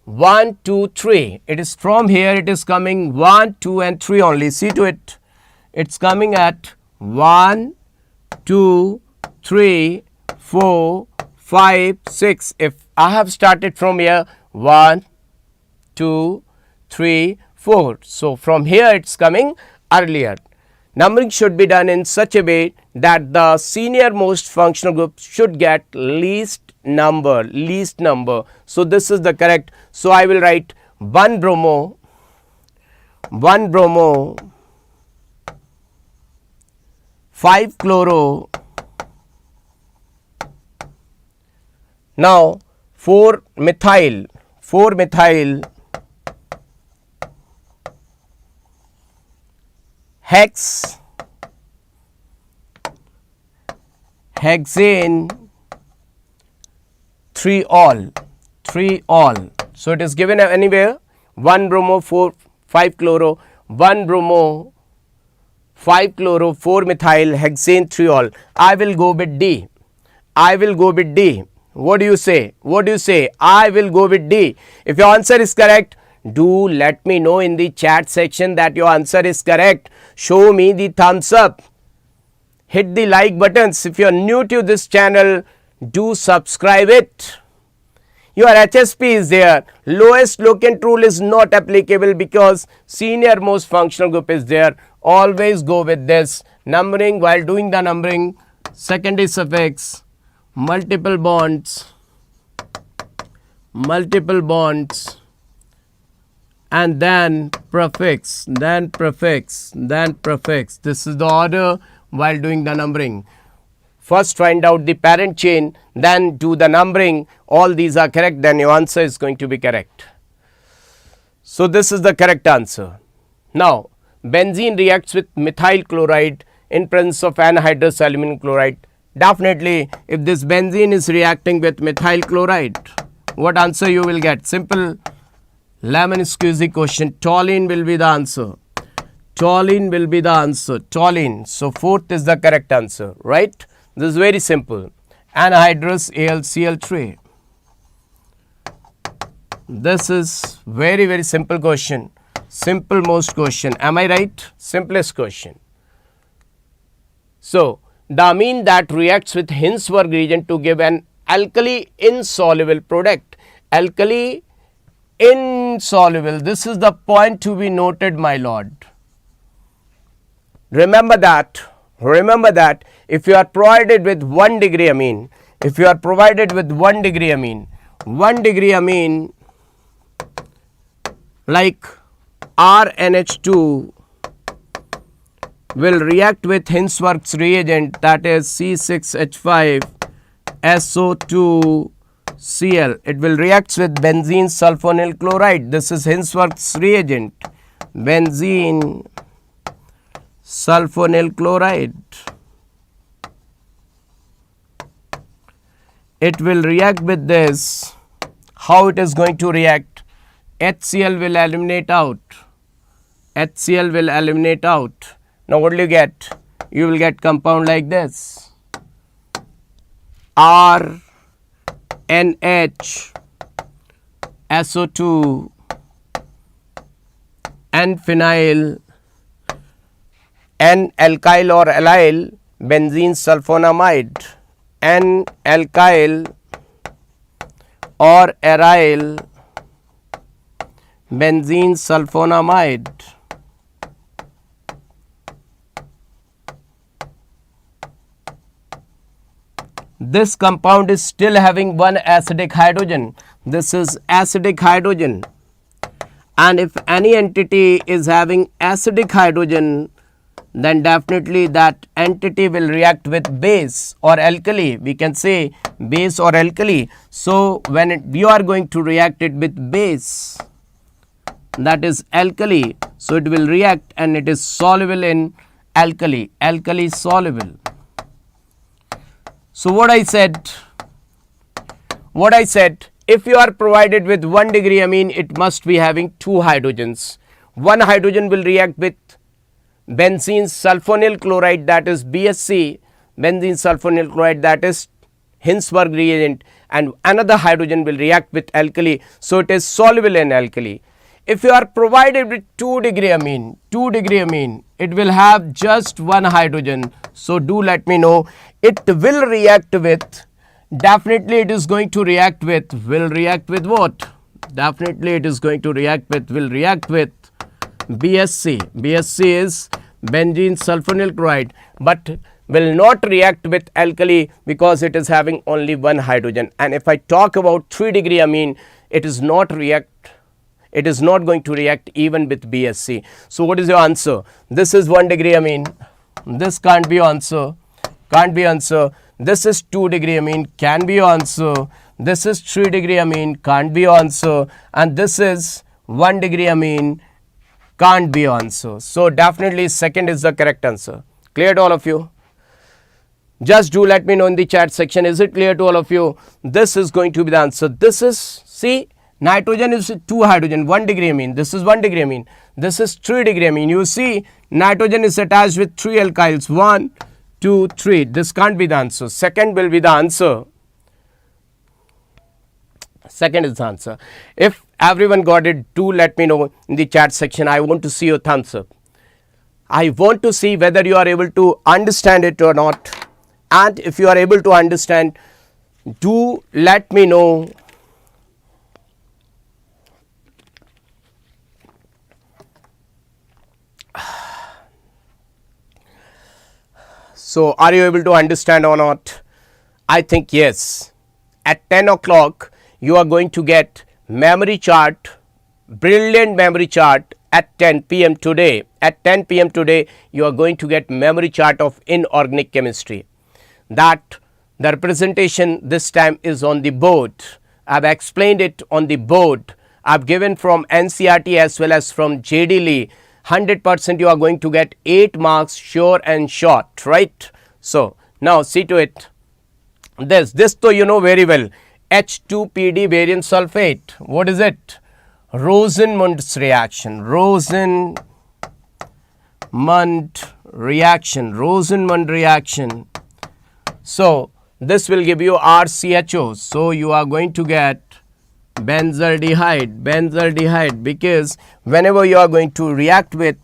1, 2, 3. It is from here, it is coming 1, 2 and 3 only. See to it. It's coming at 1, 2, 3, 4, 5, 6. If I have started from here 1, 2, 3, 4. So from here it's coming earlier. Numbering should be done in such a way that the senior most functional group should get least number. So this is the correct. So I will write 1 bromo, 5 chloro, now 4 methyl, hexane, 3 all. So it is given anywhere 1 bromo, 5 chloro, 1 bromo, 5 chloro, 4 methyl, hexane, 3 all. I will go with D. What do you say? I will go with D. If your answer is correct, do let me know in the chat section that your answer is correct. Show me the thumbs up. Hit the like buttons. If you are new to this channel, do subscribe it. Your HSP is there. Lowest locant rule is not applicable because senior most functional group is there. Always go with this. Numbering, while doing the numbering, secondary suffix, multiple bonds, and then prefix. This is the order while doing the numbering. First find out the parent chain, then do the numbering. All these are correct, then your answer is going to be correct. So this is the correct answer. Now benzene reacts with methyl chloride in presence of anhydrous aluminum chloride. Definitely, if this benzene is reacting with methyl chloride, what answer you will get? Simple lemon squeezy question. Toluene will be the answer. Toluene. So fourth is the correct answer, right? This is very simple. Anhydrous AlCl3. This is very simple question. Simple most question. Am I right? Simplest question. So the amine that reacts with Hinsberg reagent to give an alkali insoluble product. Alkali insoluble. This is the point to be noted, my lord. Remember that if you are provided with 1 degree amine, like RNH2 will react with Hinsberg's reagent, that is C6H5SO2Cl. It will react with benzene sulfonyl chloride. This is Hinsberg's reagent. Benzene sulfonyl chloride. It will react with this. How it is going to react? HCl will eliminate out. Now what will you get? You will get compound like this. RNH SO2 N phenyl N alkyl or allyl benzene sulfonamide. N alkyl or aryl benzene sulfonamide. This compound is still having one acidic hydrogen. This is acidic hydrogen. And if any entity is having acidic hydrogen, then definitely that entity will react with base or alkali. We can say base or alkali. So when you are going to react it with base, that is alkali, so it will react and it is soluble in alkali soluble. So what I said, if you are provided with 1 degree amine, it must be having 2 hydrogens. One hydrogen will react with benzene sulfonyl chloride, that is BSC, benzene sulfonyl chloride, that is Hinsberg reagent, and another hydrogen will react with alkali. So it is soluble in alkali. If you are provided with 2-degree amine, it will have just one hydrogen. So do let me know. It will react with, definitely it is going to react with, will react with what? Definitely it is going to react with, will react with BSC. BSC is benzene sulfonyl chloride, but will not react with alkali because it is having only one hydrogen. And if I talk about 3-degree amine, it is not going to react even with BSC. So what is your answer? This is 1-degree amine. This can't be your answer. Can't be answer. This is 2-degree amine. Can be your answer. This is 3-degree amine. Can't be your answer. And this is 1-degree amine. Can't be your answer. So definitely second is the correct answer. Clear to all of you? Just do let me know in the chat section. Is it clear to all of you? This is going to be the answer. This is, see, nitrogen is 2 hydrogen, 1-degree amine. This is 1-degree amine. This is 3-degree amine. You see, nitrogen is attached with 3 alkyls. 1, 2, 3. This can't be the answer. Second will be the answer. Second is the answer. If everyone got it, do let me know in the chat section. I want to see your thumbs up. I want to see whether you are able to understand it or not. And if you are able to understand, do let me know. So are you able to understand or not? I think yes. At 10 o'clock, you are going to get memory chart, brilliant memory chart at 10 p.m. today. At 10 p.m. today, you are going to get memory chart of inorganic chemistry. That the representation this time is on the board. I have explained it on the board. I have given from NCERT as well as from JD Lee. 100% you are going to get 8 marks sure and short, right? So now see to it. This though you know very well. H2PD barium sulfate. What is it? Rosenmund's reaction. Rosenmund reaction. So this will give you RCHO. So you are going to get benzaldehyde, because whenever you are going to react with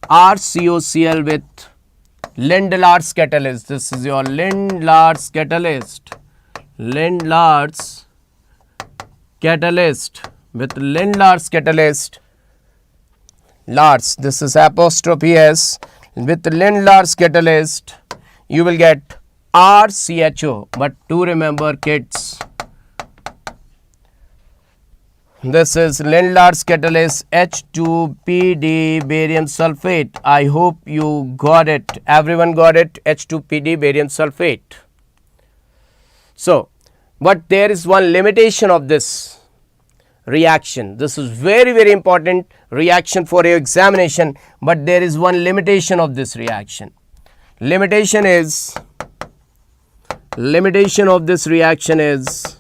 RCOCl with Lindlar's catalyst, this is your Lindlar's catalyst, with Lindlar's catalyst, Lars, this is apostrophe S, with Lindlar's catalyst, you will get RCHO. But do remember, kids, this is Lindlar's catalyst H2PD barium sulfate. I hope you got it. Everyone got it? H2PD barium sulfate. So, but there is one limitation of this reaction. This is very important reaction for your examination, but there is one limitation of this reaction. Limitation of this reaction is,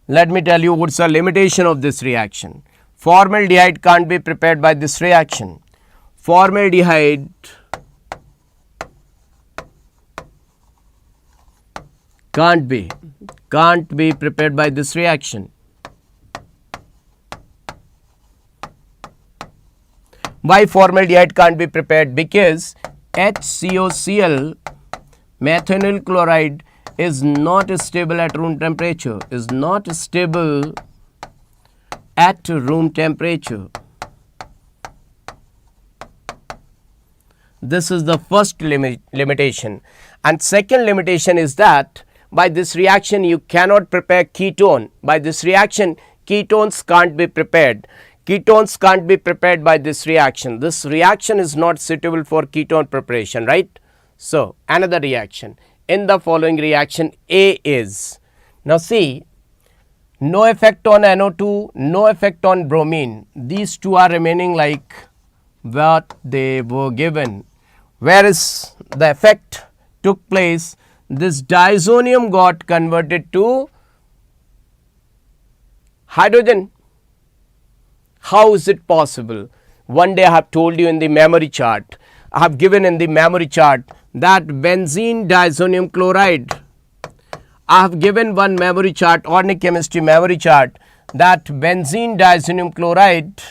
let me tell you what's the limitation of this reaction. Formaldehyde can't be prepared by this reaction. Formaldehyde can't be prepared by this reaction. Why formaldehyde can't be prepared? Because HCOCl, methanol chloride, is not stable at room temperature. This is the first limitation. And second limitation is that by this reaction you cannot prepare ketone. By this reaction, ketones can't be prepared. Ketones can't be prepared by this reaction. This reaction is not suitable for ketone preparation, right? So another reaction. In the following reaction, A is, now see, no effect on NO2, no effect on bromine. These two are remaining like what they were given. Whereas the effect took place, this diazonium got converted to hydrogen. How is it possible? One day I have told you in the memory chart, I have given in the memory chart that benzene diazonium chloride. I have given one memory chart, organic chemistry memory chart, that benzene diazonium chloride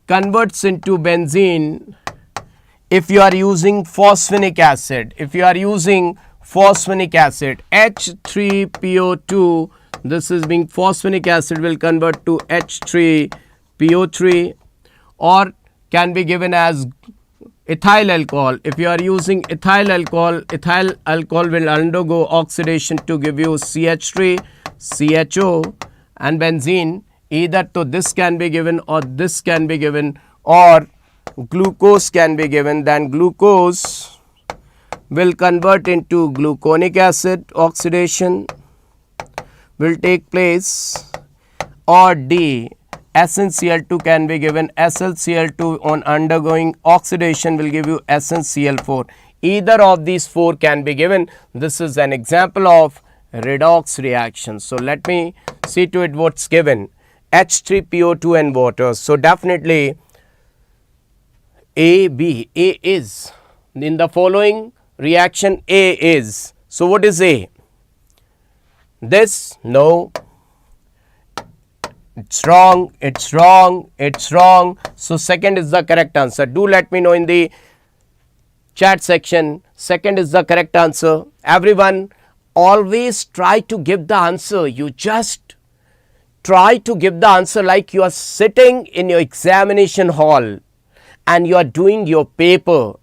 converts into benzene if you are using phosphinic acid. If you are using phosphinic acid, H3PO2, this is being phosphinic acid will convert to H3PO3, or can be given as ethyl alcohol. If you are using ethyl alcohol will undergo oxidation to give you CH3, CHO and benzene. Either to this can be given or this can be given, or glucose can be given. Then glucose will convert into gluconic acid, oxidation will take place, or D, SnCl2 can be given. SlCl2 on undergoing oxidation will give you SnCl4. Either of these four can be given. This is an example of redox reaction. So let me see to it what's given. H3PO2 and water. So definitely A, B. A is in the following reaction. A is. So what is A? This? No. It's wrong. It's wrong. It's wrong. So second is the correct answer. Do let me know in the chat section. Second is the correct answer. Everyone, always try to give the answer. You just try to give the answer like you are sitting in your examination hall and you are doing your paper.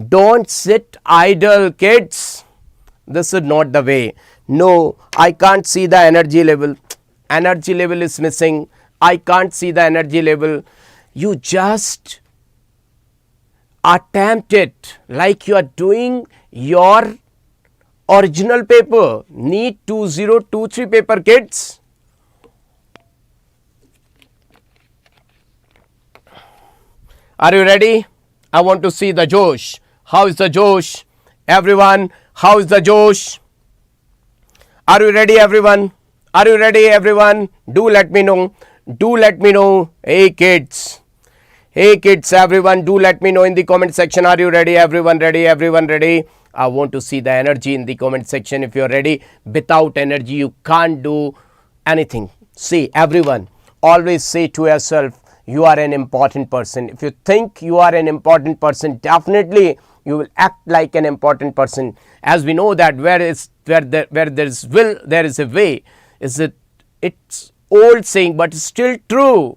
Don't sit idle, kids. This is not the way. No, I can't see the energy level. Energy level is missing. I can't see the energy level. You just attempt it like you are doing your original paper. NEET 2023 paper, kids. Are you ready? I want to see the Josh. How is the Josh? Everyone, how is the Josh? Are you ready, everyone? Are you ready, everyone? Do let me know. Do let me know. Hey, kids. Hey, kids, everyone, do let me know in the comment section. Are you ready? Everyone ready? Everyone ready? I want to see the energy in the comment section. If you're ready, without energy, you can't do anything. See, everyone, always say to yourself, you are an important person. If you think you are an important person, definitely you will act like an important person. As we know that where there is will, there is a way. It's old saying, but it's still true.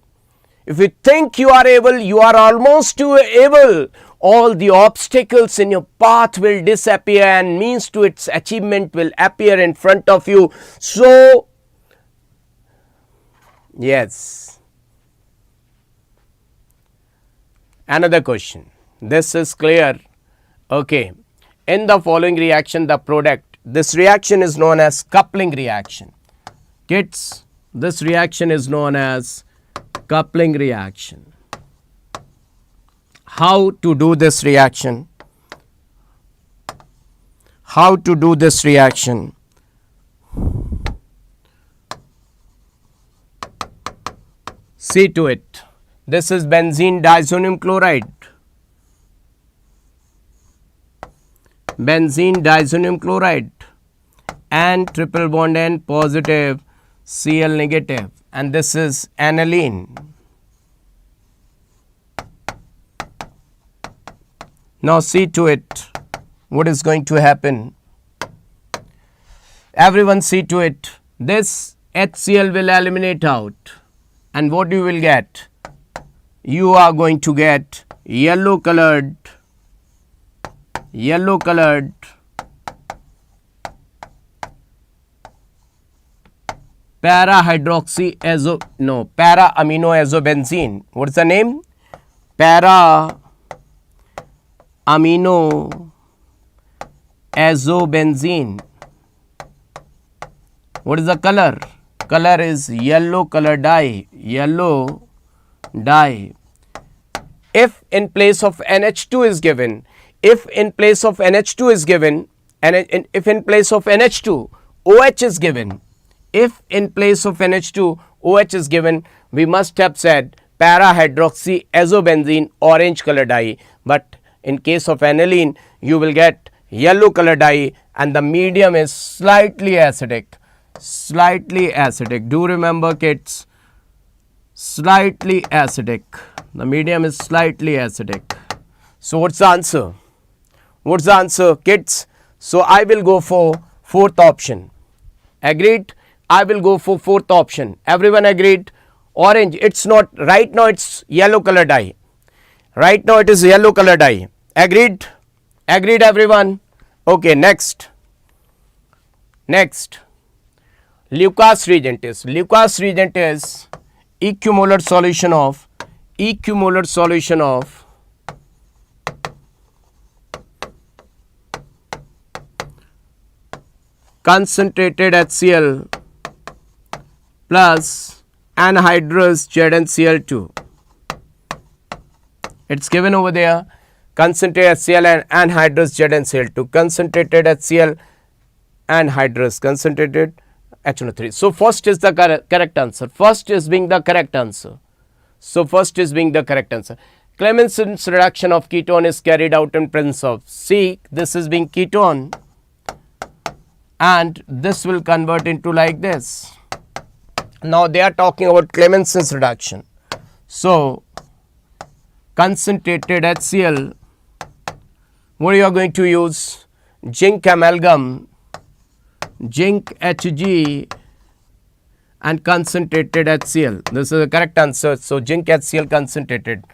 If you think you are able, you are almost too able. All the obstacles in your path will disappear and means to its achievement will appear in front of you. So, yes. Another question. This is clear. Okay. In the following reaction, the product. This reaction is known as coupling reaction. Kids, this reaction is known as coupling reaction. How to do this reaction? How to do this reaction? See to it. This is benzene diazonium chloride. Benzene diazonium chloride and triple bond N positive, Cl negative, and this is aniline. Now see to it what is going to happen. Everyone see to it. This HCl will eliminate out, and what you will get? You are going to get yellow colored para-aminoazobenzene. What's the name? Para-aminoazobenzene. What is the color? Color is yellow color dye. Yellow dye. If in place of NH2 is given, if in place of NH2 is given, and if in place of NH2 OH is given, if in place of NH2 OH is given, we must have said para-hydroxyazobenzene orange color dye, but in case of aniline you will get yellow color dye and the medium is slightly acidic. Do remember kids, slightly acidic. The medium is slightly acidic. So what's the answer? What's the answer kids? So I will go for fourth option. Agreed? I will go for fourth option. Everyone agreed? Orange, it's not, right now it's yellow color dye. Right now it is yellow color dye. Agreed? Agreed everyone? Okay, next. Lucas reagent is equimolar solution of concentrated HCl plus anhydrous ZnCl2. It's given over there, concentrated HCl and anhydrous ZnCl2, concentrated HCl anhydrous, concentrated HNO3. So first is the correct answer. Clemenson's reduction of ketone is carried out in presence of, see, this is being ketone and this will convert into like this. Now they are talking about Clemenson's reduction. So concentrated HCl, what you are going to use? Zinc amalgam, zinc Hg and concentrated HCl. This is the correct answer. So zinc HCl concentrated,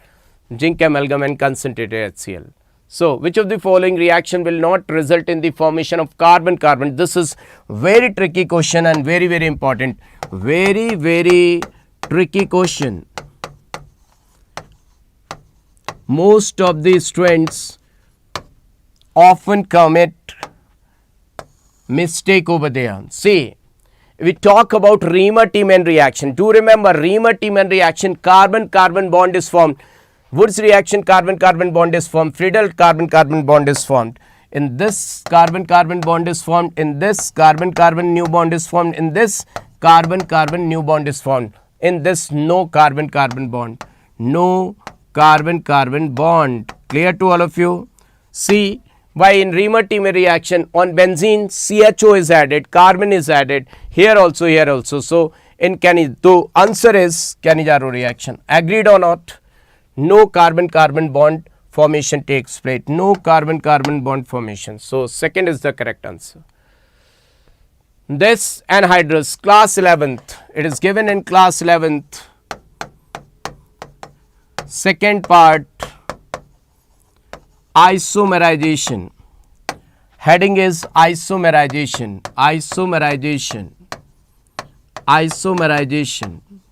zinc amalgam and concentrated HCl. So which of the following reaction will not result in the formation of carbon-carbon? This is very tricky question and very important. Very tricky question. Most of the students often commit mistake over there. See, we talk about Reamer-Tiemann reaction. Do remember Reamer-Tiemann reaction, carbon-carbon bond is formed. Wood's reaction, carbon-carbon bond is formed. Friedel carbon-carbon bond is formed. In this carbon-carbon bond is formed. In this carbon-carbon new bond is formed. In this carbon-carbon new bond is formed. In this no carbon-carbon bond. No carbon-carbon bond. Clear to all of you? See, why in Reamer-Tiemann reaction on benzene CHO is added, carbon is added, here also. So in the answer is Cannizzaro reaction. Agreed or not? No carbon-carbon bond formation takes place. No carbon-carbon bond formation. So second is the correct answer. This anhydrous, class 11th, it is given in class 11th. Second part, isomerization. Heading is isomerization.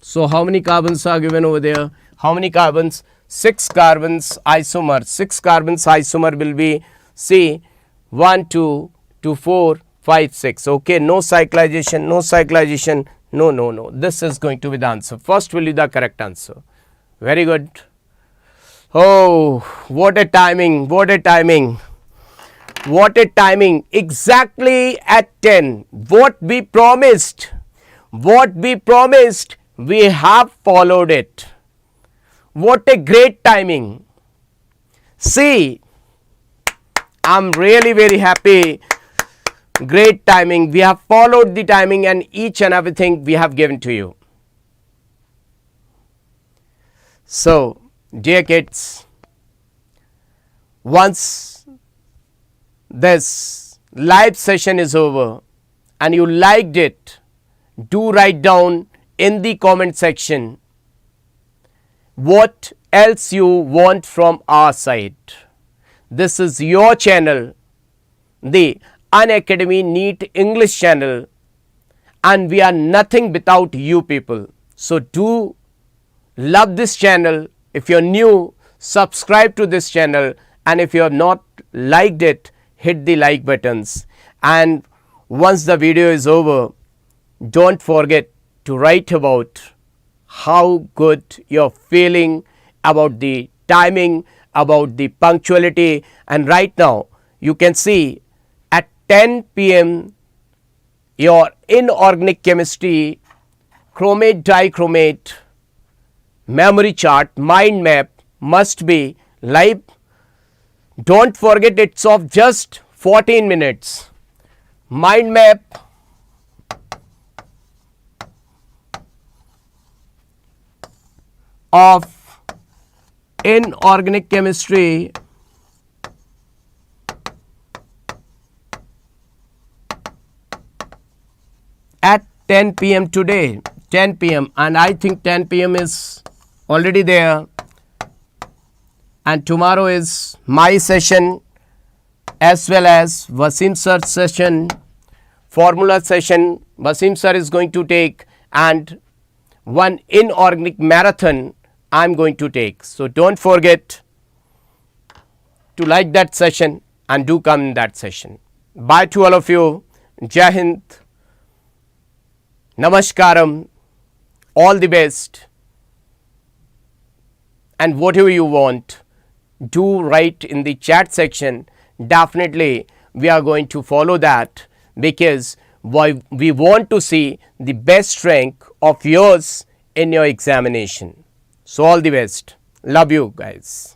So how many carbons are given over there? How many carbons? 6 carbons isomer. 6 carbons isomer will be, see, 1, 2, 4, 5, 6. Okay, no cyclization. No. This is going to be the answer. First will be the correct answer. Very good. Oh, what a timing. Exactly at 10. What we promised, we have followed it. What a great timing. See, I'm really very happy. Great timing. We have followed the timing and each and everything we have given to you. So, dear kids, once this live session is over and you liked it, do write down in the comment section what else you want from our side. This is your channel, the Unacademy NEET English channel, and we are nothing without you people. So do love this channel. If you're new, subscribe to this channel, and if you have not liked it, hit the like buttons. And once the video is over, don't forget to write about how good you're feeling about the timing, about the punctuality. And right now you can see at 10 p.m. your inorganic chemistry, chromate dichromate memory chart, mind map must be live. Don't forget it's of just 14 minutes. Mind map of inorganic chemistry at 10 p.m. today, 10 p.m. and I think 10 p.m. is already there, and tomorrow is my session as well as Wassim sir's session, formula session Wassim sir is going to take, and one inorganic marathon I am going to take. So don't forget to like that session and do come in that session. Bye to all of you. Jai Hind. Namaskaram. All the best. And whatever you want, do write in the chat section. Definitely we are going to follow that, because we want to see the best rank of yours in your examination. So all the best. Love you guys.